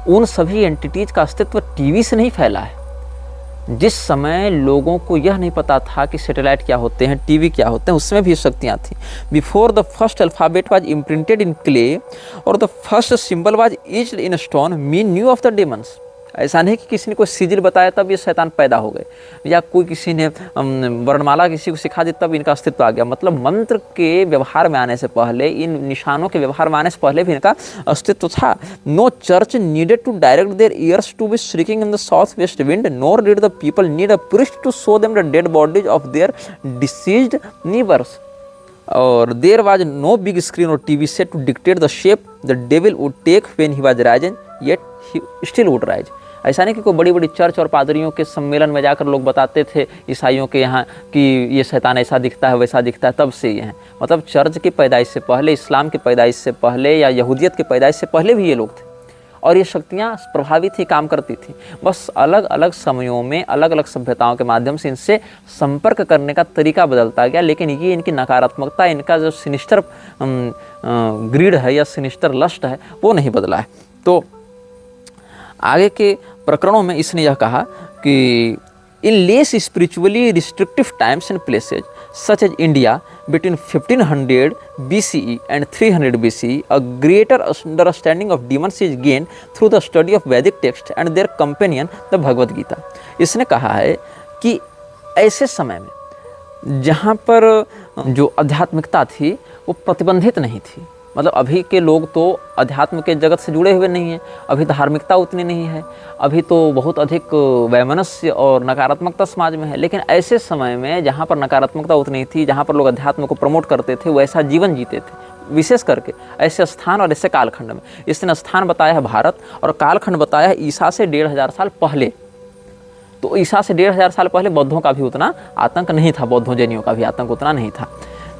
उन सभी एंटिटीज का अस्तित्व टीवी से नहीं फैला है। जिस समय लोगों को यह नहीं पता था कि सैटेलाइट क्या होते हैं, टीवी क्या होते हैं, उसमें भी शक्तियाँ थी। Before the first alphabet was imprinted in clay और the first symbol was etched in stone, we knew of the demons. ऐसा नहीं कि किसी ने कोई सिजिल बताया तब ये शैतान पैदा हो गए, या कोई किसी ने वर्णमाला किसी को सिखा दी तब इनका अस्तित्व आ गया। मतलब मंत्र के व्यवहार में आने से पहले, इन निशानों के व्यवहार में आने से पहले भी इनका अस्तित्व था। No church needed to direct their ears to be shrieking in the south west wind, nor did the people need a priest to show them the dead bodies of their deceased neighbours, और there was no big screen और TV set to dictate the shape the devil would take when he was rising, yet he still would rise. ऐसा नहीं कि कोई बड़ी बड़ी church और पादरियों के सम्मेलन में जाकर लोग बताते थे ईसाइयों के यहाँ कि ये शैतान ऐसा दिखता है वैसा दिखता है, तब से ये हैं। मतलब चर्च की पैदाइश से पहले, इस्लाम की पैदाइश से पहले या यहूदियत की पैदाइश से पहले भी ये लोग थे, और ये शक्तियाँ प्रभावी थी, काम करती थी। बस अलग अलग समयों में अलग अलग सभ्यताओं के माध्यम से इनसे संपर्क करने का तरीका बदलता गया, लेकिन ये इनकी नकारात्मकता, इनका जो सिनिस्टर ग्रीड है या सिनिस्टर लस्ट है वो नहीं बदला है। तो आगे के प्रकरणों में इसने यह कहा कि in less spiritually restrictive times and places such as India between 1500 BCE and 300 BCE, a greater understanding of demons is gained through the study of Vedic text and their companion, the Bhagavad Gita. इसने कहा है कि ऐसे समय में जहाँ पर जो आध्यात्मिकता थी वो प्रतिबंधित नहीं थी, मतलब अभी के लोग तो अध्यात्म के जगत से जुड़े हुए नहीं हैं, अभी धार्मिकता उतनी नहीं है, अभी तो बहुत अधिक वैमनस्य और नकारात्मकता समाज में है। लेकिन ऐसे समय में जहाँ पर नकारात्मकता उतनी थी, जहाँ पर लोग अध्यात्म को प्रमोट करते थे, वो ऐसा जीवन जीते थे, विशेष करके ऐसे स्थान और ऐसे कालखंड में। इसने स्थान बताया है भारत और कालखंड बताया है ईसा से 1500 साल पहले। तो ईसा से 1500 साल पहले बौद्धों का भी उतना आतंक नहीं था, बौद्धों जैनियों का भी आतंक उतना नहीं था।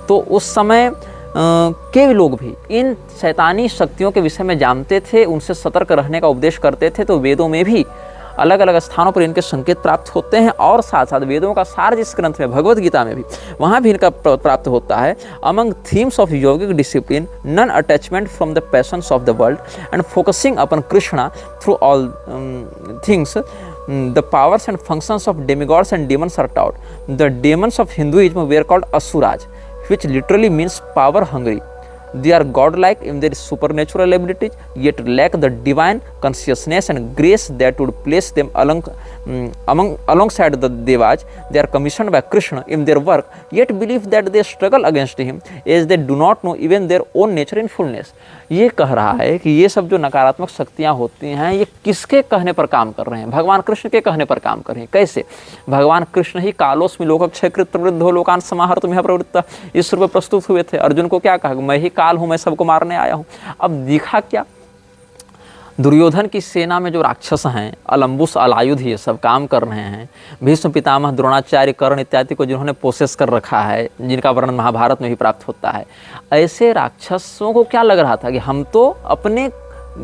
तो उस समय के लोग भी इन शैतानी शक्तियों के विषय में जानते थे, उनसे सतर्क रहने का उपदेश करते थे। तो वेदों में भी अलग अलग स्थानों पर इनके संकेत प्राप्त होते हैं, और साथ साथ वेदों का सार जिस ग्रंथ में, भगवद गीता में भी, वहाँ भी इनका प्राप्त होता है। Among themes of yogic discipline, non attachment from the passions of the world and focusing upon Krishna through all things, the powers and functions of demigods and demons are taught. The demons of Hinduism were called asuras, which literally means power hungry. They are godlike in their supernatural abilities, yet lack the divine consciousness and grace that would place them alongside the Devas. They are commissioned by Krishna in their work, yet believe that they struggle against him, as they do not know even their own nature in fullness. ये कह रहा है कि ये सब जो नकारात्मक शक्तियाँ होती हैं, ये किसके कहने पर काम कर रहे हैं? भगवान कृष्ण के कहने पर काम कर रहे हैं। कैसे? भगवान कृष्ण ही कालोस्मि लोकक्षयकृत प्रवृद्धो लोकान समाहर्तुम इह प्रवृत्तः इस रूप में प्रस्तुत हुए थे। अर्जुन को क्या कहा? मैं ही काल हूँ, मैं सबको मारने आया हूँ। अब दिखा क्या? दुर्योधन की सेना में जो राक्षस हैं, अलम्बुस अलायुध ये सब काम कर रहे हैं। भीष्म पितामह, द्रोणाचार्य, कर्ण इत्यादि को जिन्होंने पोसेस कर रखा है, जिनका वर्णन महाभारत में भी प्राप्त होता है, ऐसे राक्षसों को क्या लग रहा था कि हम तो अपने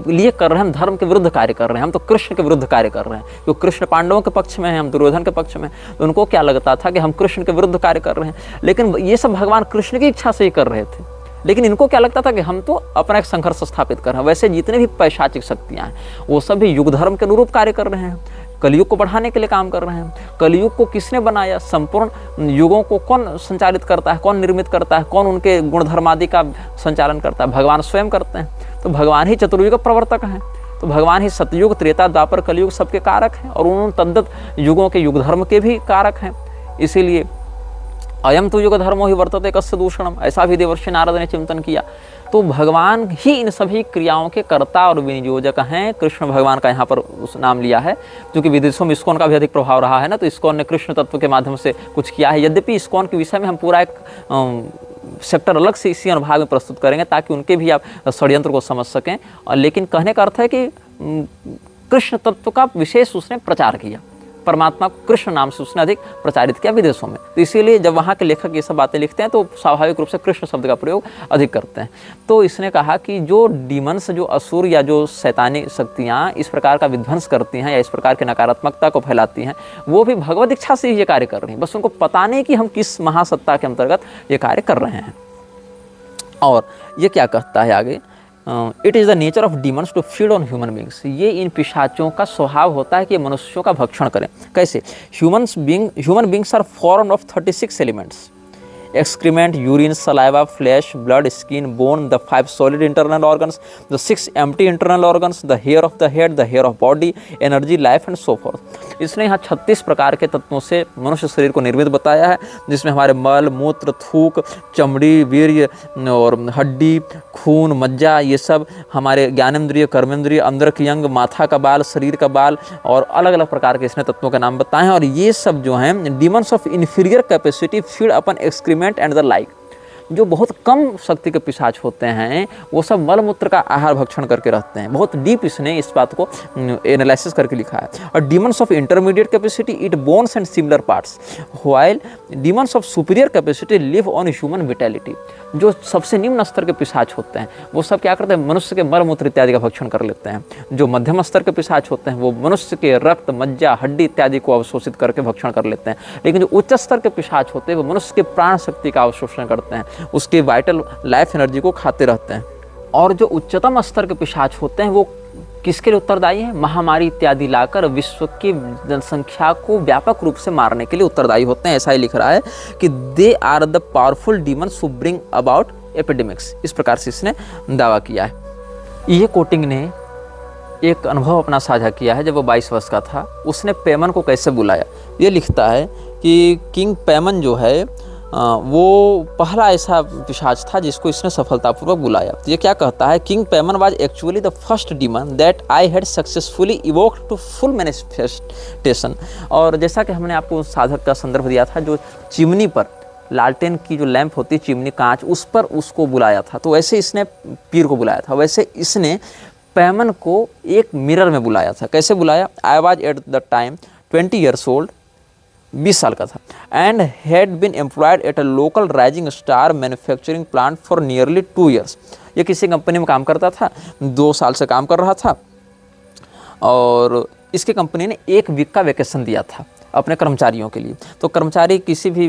लिए कर रहे हैं, हम धर्म के विरुद्ध कार्य कर रहे हैं, हम तो कृष्ण के विरुद्ध कार्य कर रहे हैं। क्योंकि कृष्ण पांडवों के पक्ष में है, हम दुर्योधन के पक्ष में। तो उनको क्या लगता था कि हम कृष्ण के विरुद्ध कार्य कर रहे हैं। लेकिन ये सब भगवान कृष्ण की इच्छा से ही कर रहे थे। लेकिन इनको क्या लगता था कि हम तो अपना एक संघर्ष स्थापित कर रहे हैं। वैसे जितने भी पैशाचिक शक्तियाँ हैं, वो सब भी युग धर्म के अनुरूप कार्य कर रहे हैं, कलयुग को बढ़ाने के लिए काम कर रहे हैं। कलयुग को किसने बनाया? संपूर्ण युगों को कौन संचालित करता है, कौन निर्मित करता है, कौन उनके गुणधर्म आदि का संचालन करता है? भगवान स्वयं करते हैं। तो भगवान ही चतुर्युग प्रवर्तक हैं। तो भगवान ही सतयुग, त्रेता, द्वापर, कलयुग सबके कारक हैं, और उन तद्दत युगों के युग धर्म के भी कारक हैं। इसीलिए अयम तो युग धर्मो ही वर्तते कस्य दूषणम, ऐसा भी देवर्षि नारद ने चिंतन किया। तो भगवान ही इन सभी क्रियाओं के कर्ता और विनियोजक हैं। कृष्ण भगवान का यहाँ पर उस नाम लिया है, क्योंकि विदेशों में इस्कॉन का भी अधिक प्रभाव रहा है ना, तो इस्कॉन ने कृष्ण तत्व के माध्यम से कुछ किया है। यद्यपि इस्कॉन के विषय में हम पूरा एक सेक्टर अलग से इसी अनुभाग में प्रस्तुत करेंगे, ताकि उनके भी आप षड्यंत्र को समझ सकें। लेकिन कहने का अर्थ है कि कृष्ण तत्व का विशेष उसने प्रचार किया, परमात्मा को कृष्ण नाम से उसने अधिक प्रचारित किया विदेशों में। तो इसीलिए जब वहाँ के लेखक ये सब बातें लिखते हैं तो स्वाभाविक रूप से कृष्ण शब्द का प्रयोग अधिक करते हैं। तो इसने कहा कि जो डीमंस, जो असुर या जो शैतानी शक्तियाँ इस प्रकार का विध्वंस करती हैं या इस प्रकार की नकारात्मकता को फैलाती हैं, वो भी भगवत इच्छा से ही ये कार्य कर रही हैं। बस उनको पता नहीं कि हम किस महासत्ता के अंतर्गत ये कार्य कर रहे हैं। और ये क्या कहता है आगे? It is the nature of demons to feed on human beings. ये इन पिशाचों का स्वभाव होता है कि मनुष्यों का भक्षण करें। कैसे? Human beings are formed of 36 elements: excrement, urine, saliva, flesh, blood, skin, bone, the 5 solid internal organs, the 6 empty internal organs, the hair of the head, the hair of body, energy, life and so forth। इसने यहाँ 36 प्रकार के तत्वों से मनुष्य शरीर को निर्मित बताया है, जिसमें हमारे मल, मूत्र, थूक, चमड़ी, वीर्य और हड्डी, खून, मज्जा, ये सब हमारे ज्ञानेंद्रिय, कर्मेंद्रिय, अंदर की अंग, माथा का बाल, शरीर का बाल और अलग अलग प्रकार के इसने तत्वों के नाम बताए हैं। और ये सब जो हैं demons of inferior capacity feed upon excrement and the like. जो बहुत कम शक्ति के पिशाच होते हैं वो सब मल मूत्र का आहार भक्षण करके रहते हैं। बहुत डीप इसने इस बात को एनालिसिस करके लिखा है। और demons of intermediate capacity eat bones and similar parts, while demons of superior capacity live on human vitality. जो सबसे निम्न स्तर के पिशाच होते हैं वो सब क्या करते हैं? मनुष्य के मल मूत्र इत्यादि का भक्षण कर लेते हैं। जो मध्यम स्तर के पिशाच होते हैं वो मनुष्य के रक्त, मज्जा, हड्डी इत्यादि को अवशोषित करके भक्षण कर लेते हैं। लेकिन जो उच्च स्तर के पिशाच होते हैं वो मनुष्य के प्राण शक्ति का अवशोषण करते हैं, उसके वाइटल लाइफ एनर्जी को खाते रहते हैं। और जो उच्चतम स्तर के पिशाच होते हैं वो किसके लिए उत्तरदायी हैं? महामारी इत्यादि लाकर विश्व की जनसंख्या को व्यापक रूप से मारने के लिए उत्तरदायी होते हैं। ऐसा ही लिख रहा है कि they are the powerful demons who bring about epidemics. इस प्रकार से इसने दावा किया है। ये कोटिंग ने एक अनुभव अपना साझा किया है। जब वो 22 वर्ष का था, उसने पेमन को कैसे बुलाया। ये लिखता है कि किंग पेमन जो है वो पहला ऐसा पिशाच था जिसको इसने सफलतापूर्वक बुलाया। तो ये क्या कहता है? King Paimon was actually the first demon that I had successfully evoked to full manifestation. और जैसा कि हमने आपको उस साधक का संदर्भ दिया था, जो चिमनी पर लालटेन की जो लैंप होती है, चिमनी कांच, उस पर उसको बुलाया था। तो वैसे इसने पीर को बुलाया था, वैसे इसने पेमन को एक मिरर में बुलाया था। कैसे बुलाया? I was at the time 20 years old, 20 साल का था, and had been employed at a local rising star manufacturing plant for nearly 2 years। ये किसी कंपनी में काम करता था, 2 साल से काम कर रहा था, और इसकी कंपनी ने 1 वीक का वैकेशन दिया था अपने कर्मचारियों के लिए। तो कर्मचारी किसी भी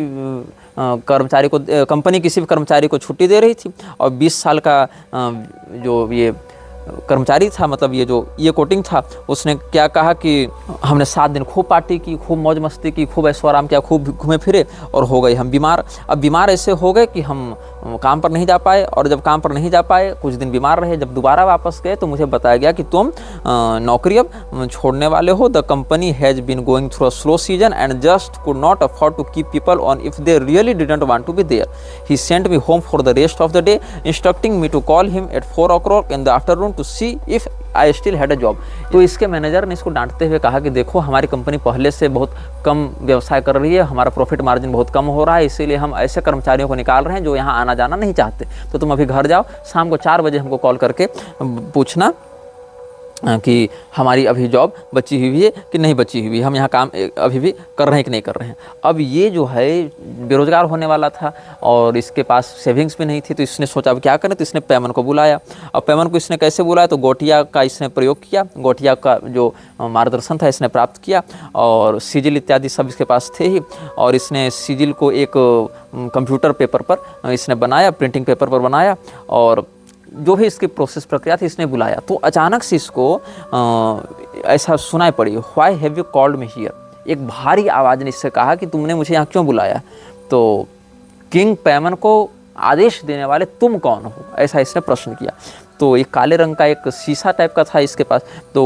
कर्मचारी को, कंपनी किसी भी कर्मचारी को छुट्टी दे रही थी, और 20 साल का जो ये कर्मचारी था, मतलब ये कोटिंग था, उसने क्या कहा कि हमने 7 दिन खूब पार्टी की, खूब मौज मस्ती की, खूब ऐशो आराम किया, खूब घूमे फिरे और हो गए हम बीमार। अब बीमार ऐसे हो गए कि हम काम पर नहीं जा पाए, और जब काम पर नहीं जा पाए कुछ दिन बीमार रहे। जब दोबारा वापस गए तो मुझे बताया गया कि तुम नौकरी अब छोड़ने वाले हो। The company has been going through a slow season and just could not afford to keep people on if they really didn't want to be there. He sent me home for the rest of the day, instructing me to call him at 4 o'clock in the afternoon to see if I still had a job. तो इसके manager ने इसको डांटते हुए कहा कि देखो, हमारी कंपनी पहले से बहुत कम व्यवसाय कर रही है, हमारा प्रॉफिट मार्जिन बहुत कम हो रहा है, इसीलिए हम ऐसे कर्मचारियों को निकाल रहे हैं जो यहाँ आना जाना नहीं चाहते। तो तुम अभी घर जाओ, शाम को 4 बजे हमको कॉल करके पूछना कि हमारी अभी जॉब बची हुई है कि नहीं बची हुई है, हम यहाँ काम अभी भी कर रहे हैं कि नहीं कर रहे हैं। अब ये जो है बेरोज़गार होने वाला था और इसके पास सेविंग्स भी नहीं थी, तो इसने सोचा अब क्या करें। तो इसने पेमन को बुलाया। अब पेमन को इसने कैसे बुलाया, तो गोटिया का इसने प्रयोग किया। गोटिया का जो मार्गदर्शन था इसने प्राप्त किया, और सिजिल इत्यादि सब इसके पास थे ही। और इसने सिजिल को एक कंप्यूटर पेपर पर इसने बनाया, प्रिंटिंग पेपर पर बनाया, और जो भी इसकी प्रोसेस प्रक्रिया थी इसने बुलाया। तो अचानक से इसको ऐसा सुनाई पड़ी, why have you called me here. एक भारी आवाज़ ने इससे कहा कि तुमने मुझे यहाँ क्यों बुलाया। तो किंग पेमन को आदेश देने वाले तुम कौन हो, ऐसा इसने प्रश्न किया। तो एक काले रंग का एक शीशा टाइप का था इसके पास, तो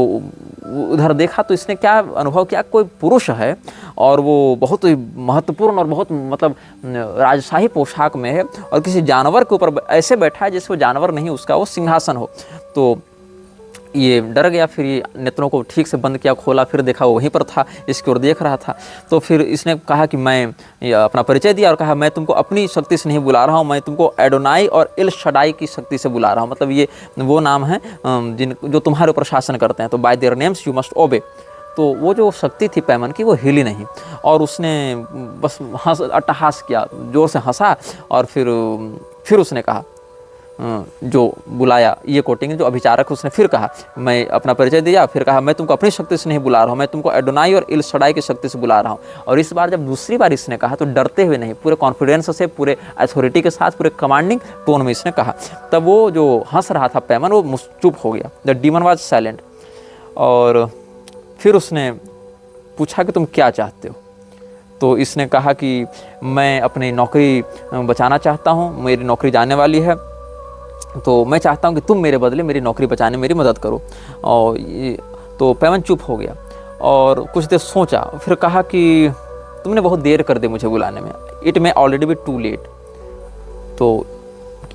उधर देखा तो इसने क्या अनुभव किया, कोई पुरुष है और वो बहुत ही महत्वपूर्ण और बहुत मतलब राजशाही पोशाक में है, और किसी जानवर के ऊपर ऐसे बैठा है जैसे वो जानवर नहीं, उसका वो सिंहासन हो। तो ये डर गया, फिर ये नेत्रों को ठीक से बंद किया, खोला, फिर देखा वो वहीं पर था, इसकी ओर देख रहा था। तो फिर इसने कहा कि मैं अपना परिचय दिया और कहा मैं तुमको अपनी शक्ति से नहीं बुला रहा हूँ, मैं तुमको एडोनाई और एल शडाई की शक्ति से बुला रहा हूँ। मतलब ये वो नाम है जो तुम्हारे ऊपर शासन करते हैं, तो bye their names you must ओबे। तो वो जो शक्ति थी पैमन की वो हिली नहीं, और उसने बस अट्टहास किया, ज़ोर से हंसा, और फिर उसने कहा जो बुलाया ये कोटिंग जो अभिचारक, उसने फिर कहा, मैं अपना परिचय दिया, फिर कहा मैं तुमको अपनी शक्ति से नहीं बुला रहा हूँ, मैं तुमको एडोनाई और इल शडाई की शक्ति से बुला रहा हूँ। और इस बार जब दूसरी बार इसने कहा तो डरते हुए नहीं, पूरे कॉन्फिडेंस से, पूरे अथॉरिटी के साथ, पूरे कमांडिंग टोन में इसने कहा। तब वो जो हंस रहा था पैमन वो चुप हो गया। The demon was silent. और फिर उसने पूछा कि तुम क्या चाहते हो। तो इसने कहा कि मैं अपनी नौकरी बचाना चाहता हूँ, मेरी नौकरी जाने वाली है, तो मैं चाहता हूँ कि तुम मेरे बदले मेरी नौकरी बचाने में मेरी मदद करो। और तो पैमन चुप हो गया और कुछ देर सोचा, फिर कहा कि तुमने बहुत देर कर दी मुझे बुलाने में, it may already be too late. तो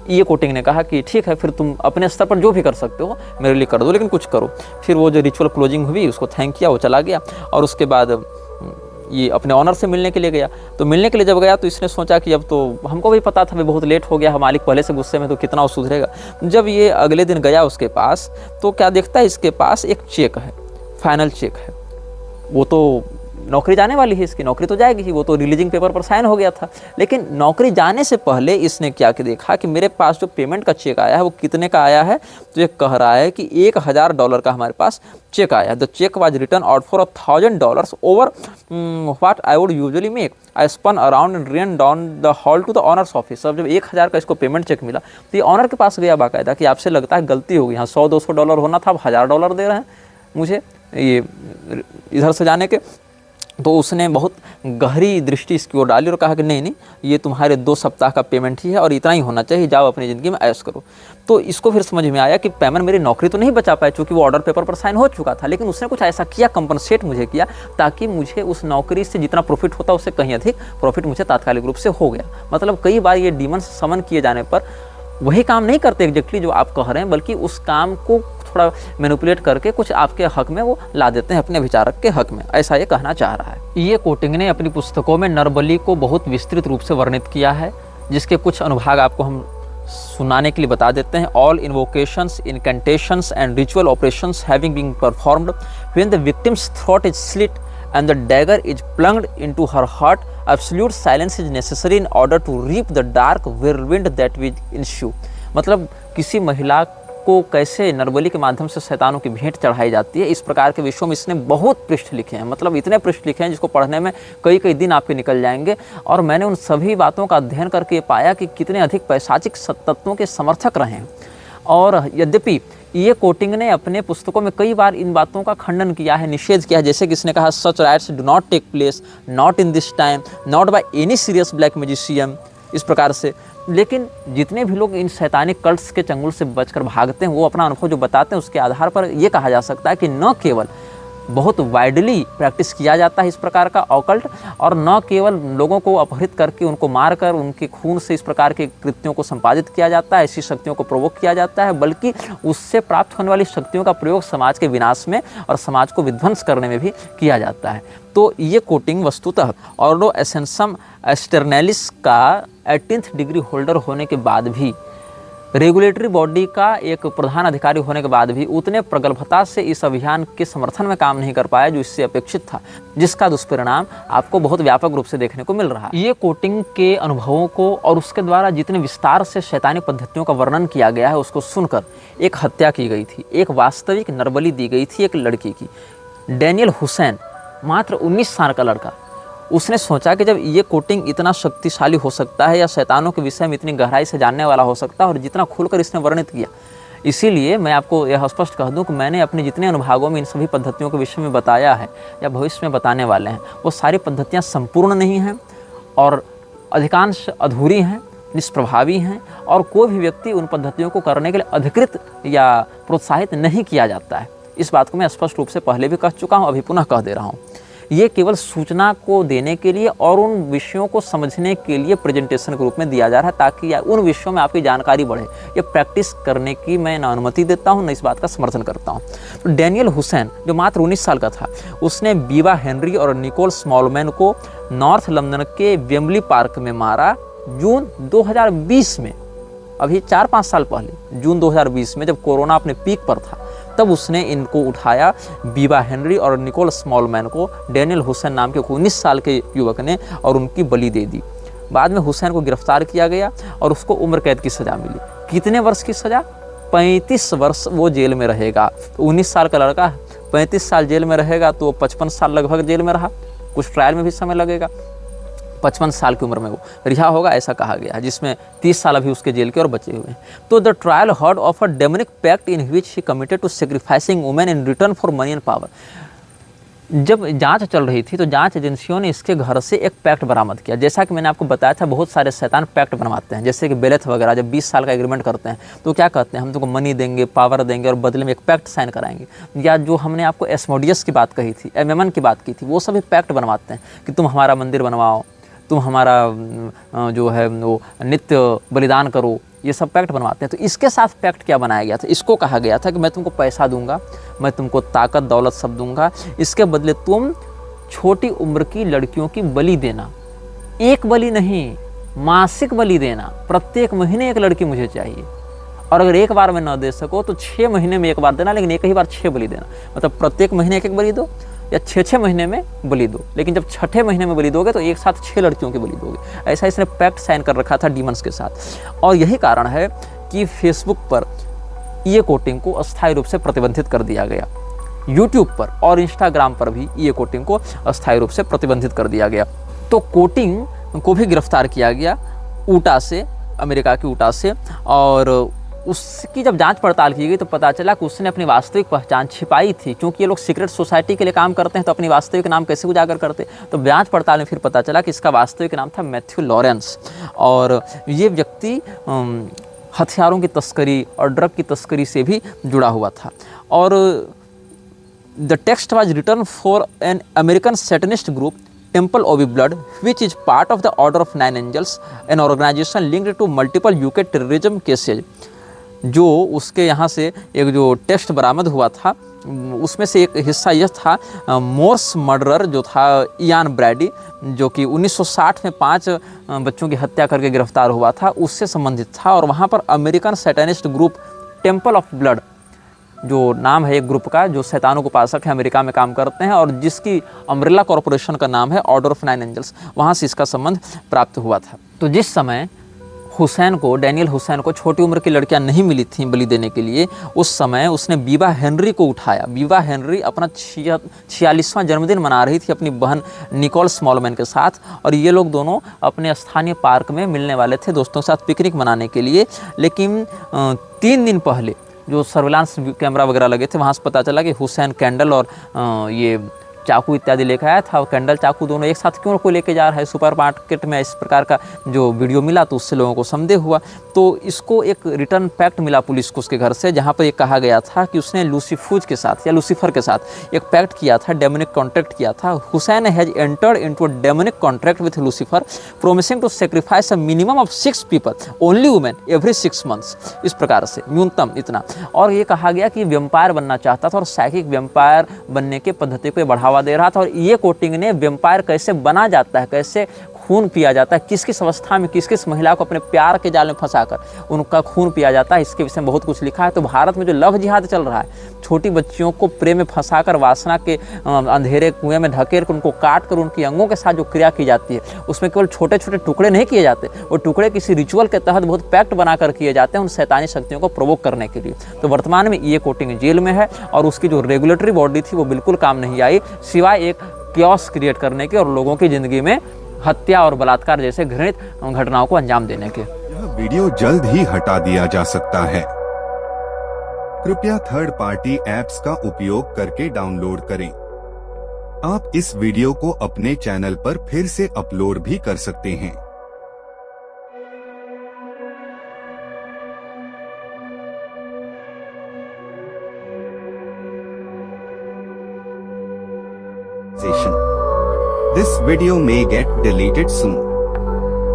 ये कोटिंग ने कहा कि ठीक है, फिर तुम अपने स्तर पर जो भी कर सकते हो मेरे लिए कर दो, लेकिन कुछ करो। फिर वो जो रिचुअल क्लोजिंग हुई उसको थैंक किया, वो चला गया। और उसके बाद ये अपने ऑनर से मिलने के लिए गया। तो मिलने के लिए जब गया तो इसने सोचा कि अब तो हमको भी पता था भी बहुत लेट हो गया, मालिक पहले से गुस्से में, तो कितना वो सुधरेगा। जब ये अगले दिन गया उसके पास तो क्या देखता है, इसके पास एक चेक है, फाइनल चेक है। वो तो नौकरी जाने वाली है, इसकी नौकरी तो जाएगी ही, वो तो रिलीजिंग पेपर पर साइन हो गया था। लेकिन नौकरी जाने से पहले इसने क्या कि देखा कि मेरे पास जो पेमेंट का चेक आया है वो कितने का आया है। तो ये कह रहा है कि $1000 का हमारे पास चेक आया है। The check was written out for $1000 over what I would usually make. I spun around and ran down the hall to the owner's office. अब जब 1000 का इसको पेमेंट चेक मिला तो ये ऑनर के पास गया बाकायदा कि आपसे लगता है गलती होगी, यहाँ $100-200 होना था, अब $1000 दे रहे हैं मुझे ये इधर से जाने के। तो उसने बहुत गहरी दृष्टि इसकी ओर डाली और कहा कि नहीं, ये तुम्हारे 2 सप्ताह का पेमेंट ही है और इतना ही होना चाहिए, जाओ अपनी ज़िंदगी में ऐश करो। तो इसको फिर समझ में आया कि पैमन मेरी नौकरी तो नहीं बचा पाया, चूँकि वो ऑर्डर पेपर पर साइन हो चुका था, लेकिन उसने कुछ ऐसा किया, कंपनसेट मुझे किया, ताकि मुझे उस नौकरी से जितना प्रॉफिट होता उससे कहीं अधिक प्रॉफिट मुझे तात्कालिक रूप से हो गया। मतलब कई बार ये डीमन समन किए जाने पर वही काम नहीं करते एग्जैक्टली जो आप कह रहे हैं, बल्कि उस काम को थोड़ा मैनिपुलेट करके कुछ आपके हक में वो ला देते हैं, अपने विचारक के हक में, ऐसा ये कहना चाह रहा है। ये कोटिंग ने अपनी पुस्तकों में नरबली को बहुत विस्तृत रूप से वर्णित किया है, जिसके कुछ अनुभाग आपको हम सुनाने के लिए बता देते हैं। All invocations, incantations and ritual operations having been performed when the victim's throat is slit and the dagger is plunged into her heart, absolute silence is necessary in order to reap the dark whirlwind that will ensue। मतलब किसी महिला को कैसे नरबली के माध्यम से शैतानों की भेंट चढ़ाई जाती है, इस प्रकार के विषयों में इसने बहुत पृष्ठ लिखे हैं। मतलब इतने पृष्ठ लिखे हैं जिसको पढ़ने में कई कई दिन आपके निकल जाएंगे। और मैंने उन सभी बातों का अध्ययन करके पाया कि कितने अधिक पैशाचिक तत्वों के समर्थक रहे हैं। और यद्यपि ये कोटिंग ने अपने पुस्तकों में कई बार इन बातों का खंडन किया है, निषेध किया है। जैसे कि इसने कहा, such rites do not take place, not in this time, not by any serious black magician, इस प्रकार से। लेकिन जितने भी लोग इन शैतानी कल्ट्स के चंगुल से बचकर भागते हैं, वो अपना अनुभव जो बताते हैं उसके आधार पर ये कहा जा सकता है कि न केवल बहुत वाइडली प्रैक्टिस किया जाता है इस प्रकार का ऑकल्ट, और न केवल लोगों को अपहरित करके उनको मारकर उनके खून से इस प्रकार के कृत्यों को संपादित किया जाता है, ऐसी शक्तियों को प्रोवोक किया जाता है, बल्कि उससे प्राप्त होने वाली शक्तियों का प्रयोग समाज के विनाश में और समाज को विध्वंस करने में भी किया जाता है। तो ये कोटिंग वस्तुतः ऑर्डो एसेंसम एस्टर्नैलिस का 18th डिग्री होल्डर होने के बाद भी, रेगुलेटरी बॉडी का एक प्रधान अधिकारी होने के बाद भी उतने प्रगल्भता से इस अभियान के समर्थन में काम नहीं कर पाया जो इससे अपेक्षित था, जिसका दुष्परिणाम आपको बहुत व्यापक रूप से देखने को मिल रहा है। ये कोटिंग के अनुभवों को और उसके द्वारा जितने विस्तार से शैतानी पद्धतियों का वर्णन किया गया है उसको सुनकर एक हत्या की गई थी, एक वास्तविक नरबली दी गई थी एक लड़की की। डैनियल हुसैन मात्र 19 साल का लड़का, उसने सोचा कि जब ये कोटिंग इतना शक्तिशाली हो सकता है या शैतानों के विषय में इतनी गहराई से जानने वाला हो सकता है और जितना खुलकर इसने वर्णित किया, इसीलिए मैं आपको यह स्पष्ट कह दूं कि मैंने अपने जितने अनुभागों में इन सभी पद्धतियों के विषय में बताया है या भविष्य में बताने वाले हैं, वो सारी पद्धतियाँ संपूर्ण नहीं हैं और अधिकांश अधूरी हैं, निष्प्रभावी हैं, और कोई भी व्यक्ति उन पद्धतियों को करने के लिए अधिकृत या प्रोत्साहित नहीं किया जाता है। इस बात को मैं स्पष्ट रूप से पहले भी कह चुका हूँ, अभी पुनः कह दे रहा हूँ। ये केवल सूचना को देने के लिए और उन विषयों को समझने के लिए प्रेजेंटेशन के रूप में दिया जा रहा है, ताकि उन विषयों में आपकी जानकारी बढ़े। ये प्रैक्टिस करने की मैं न अनुमति देता हूँ, न इस बात का समर्थन करता हूँ। तो डैनियल हुसैन जो मात्र 19 साल का था, उसने बीवा हेनरी और निकोल स्मॉलमैन को नॉर्थ लंदन के वेम्बली पार्क में मारा जून 2020 में। अभी 4-5 साल पहले, जून 2020 में, जब कोरोना अपने पीक पर था, तब उसने इनको उठाया, बीवा हेनरी और निकोल स्मॉलमैन को डैनियल हुसैन नाम के 19 साल के युवक ने, और उनकी बलि दे दी। बाद में हुसैन को गिरफ्तार किया गया और उसको उम्र कैद की सज़ा मिली। कितने वर्ष की सज़ा? 35 वर्ष वो जेल में रहेगा। तो 19 साल का लड़का 35 साल जेल में रहेगा, तो 55 साल लगभग जेल में रहा। कुछ ट्रायल में भी समय लगेगा। 55 साल की उम्र में वो रिहा होगा, ऐसा कहा गया है, जिसमें 30 साल अभी उसके जेल के और बचे हुए हैं। तो the trial heard of a demonic pact in which he committed to sacrificing women in return for money and power. जब जांच चल रही थी तो जांच एजेंसियों ने इसके घर से एक पैक्ट बरामद किया। जैसा कि मैंने आपको बताया था, बहुत सारे शैतान पैक्ट बनवाते हैं, जैसे कि बेलेथ वगैरह जब 20 साल का एग्रीमेंट करते हैं तो क्या कहते हैं, हम तुमको मनी देंगे, पावर देंगे और बदले में एक पैक्ट साइन कराएंगे। या जो हमने आपको एस्मोडियस की बात कही थी, एमेमन की बात की थी, वो सभी पैक्ट बनवाते हैं कि तुम हमारा मंदिर बनवाओ, तुम हमारा जो है वो नित्य बलिदान करो, ये सब पैक्ट बनवाते हैं। तो इसके साथ पैक्ट क्या बनाया गया था? इसको कहा गया था कि मैं तुमको पैसा दूंगा, मैं तुमको ताकत दौलत सब दूंगा, इसके बदले तुम छोटी उम्र की लड़कियों की बलि देना। एक बलि नहीं, मासिक बलि देना। प्रत्येक महीने एक लड़की मुझे चाहिए, और अगर एक बार में न दे सको तो 6 महीने में एक बार देना, लेकिन एक ही बार 6 बलि देना। मतलब प्रत्येक महीने एक बलि दो या 6-6 महीने में बलि दो, लेकिन जब 6ठे महीने में बलि दोगे तो एक साथ 6 लड़कियों की बलि दोगे। ऐसा इसने पैक्ट साइन कर रखा था डीमंस के साथ। और यही कारण है कि फेसबुक पर ये कोटिंग को अस्थायी रूप से प्रतिबंधित कर दिया गया। यूट्यूब पर और इंस्टाग्राम पर भी ये कोटिंग को अस्थायी रूप से प्रतिबंधित कर दिया गया। तो कोटिंग को भी गिरफ्तार किया गया ऊटा से, अमेरिका की ऊटा से, और उसकी जब जांच पड़ताल की गई तो पता चला कि उसने अपनी वास्तविक पहचान छिपाई थी। क्योंकि ये लोग सीक्रेट सोसाइटी के लिए काम करते हैं तो अपनी वास्तविक नाम कैसे उजागर करते, तो जांच पड़ताल में फिर पता चला कि इसका वास्तविक नाम था मैथ्यू लॉरेंस, और ये व्यक्ति हथियारों की तस्करी और ड्रग की तस्करी से भी जुड़ा हुआ था। और the text was written for an American Satanist group Temple of Blood which is part of the order of 9 angels, an organisation linked to multiple UK terrorism cases. जो उसके यहाँ से एक जो टेक्स्ट बरामद हुआ था उसमें से एक हिस्सा यह था, मोर्स मर्डरर जो था इयान ब्रैडी, जो कि 1960 में 5 बच्चों की हत्या करके गिरफ्तार हुआ था, उससे संबंधित था। और वहाँ पर American Satanist group Temple of Blood, जो नाम है एक ग्रुप का, जो शैतानों को उपासक है, अमेरिका में काम करते हैं, और जिसकी अम्ब्रेला कॉरपोरेशन का नाम है ऑर्डर ऑफ 9 एंजल्स, वहाँ से इसका संबंध प्राप्त हुआ था। तो जिस समय हुसैन को, डैनियल हुसैन को छोटी उम्र की लड़कियां नहीं मिली थीं बलि देने के लिए, उस समय उसने बीवा हेनरी को उठाया। बीवा हेनरी अपना 46वां जन्मदिन मना रही थी अपनी बहन निकोल स्मॉलमैन के साथ, और ये लोग दोनों अपने स्थानीय पार्क में मिलने वाले थे दोस्तों के साथ पिकनिक मनाने के लिए। लेकिन 3 दिन पहले जो सर्विलांस कैमरा वगैरह लगे थे, वहाँ से पता चला कि हुसैन कैंडल और ये चाकू इत्यादि लेकर आया था, और कैंडल चाकू दोनों एक साथ क्यों को लेके जा रहा है सुपर मार्केट में, इस प्रकार का जो वीडियो मिला तो उससे लोगों को संदेह हुआ। तो इसको एक रिटर्न पैक्ट मिला पुलिस को उसके घर से, जहाँ पर ये कहा गया था कि उसने लूसीफूज के साथ या लूसीफर के साथ एक पैक्ट किया था, डेमोनिक कॉन्ट्रैक्ट किया था। Hussain has entered into a demonic contract with Lucifer promising to sacrifice a minimum of 6 people only women every 6 months, इस प्रकार से न्यूनतम इतना। और ये कहा गया कि वेम्पायर बनना चाहता था और साइकिक वेम्पायर बनने के पद्धति को बढ़ावा दे रहा था। और ये कोटिंग ने वेम्पायर कैसे बना जाता है, कैसे खून पिया जाता है, किस किस अवस्था में किस किस महिला को अपने प्यार के जाल में फंसाकर उनका खून पिया जाता है, इसके विषय में बहुत कुछ लिखा है। तो भारत में जो लव जिहाद चल रहा है, छोटी बच्चियों को प्रेम में फंसाकर वासना के अंधेरे कुएं में ढकेल कर उनको काट कर उनकी अंगों के साथ जो क्रिया की जाती है, उसमें केवल छोटे छोटे टुकड़े नहीं किए जाते, वो टुकड़े किसी रिचुअल के तहत बहुत पैक्ट बनाकर किए जाते हैं उन शैतानी शक्तियों को प्रोवोक करने के लिए। तो वर्तमान में ये कोटिंग जेल में है और उसकी जो रेगुलेटरी बॉडी थी वो बिल्कुल काम नहीं आई, सिवाय एक क्योस क्रिएट करने के और लोगों की जिंदगी में हत्या और बलात्कार जैसे घृणित घटनाओं को अंजाम देने के। यह वीडियो जल्द ही हटा दिया जा सकता है। कृपया थर्ड पार्टी ऐप्स का उपयोग करके डाउनलोड करें। आप इस वीडियो को अपने चैनल पर फिर से अपलोड भी कर सकते हैं। This video may get deleted soon.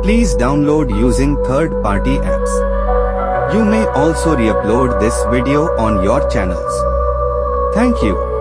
Please download using third-party apps. You may also re-upload this video on your channels. Thank you.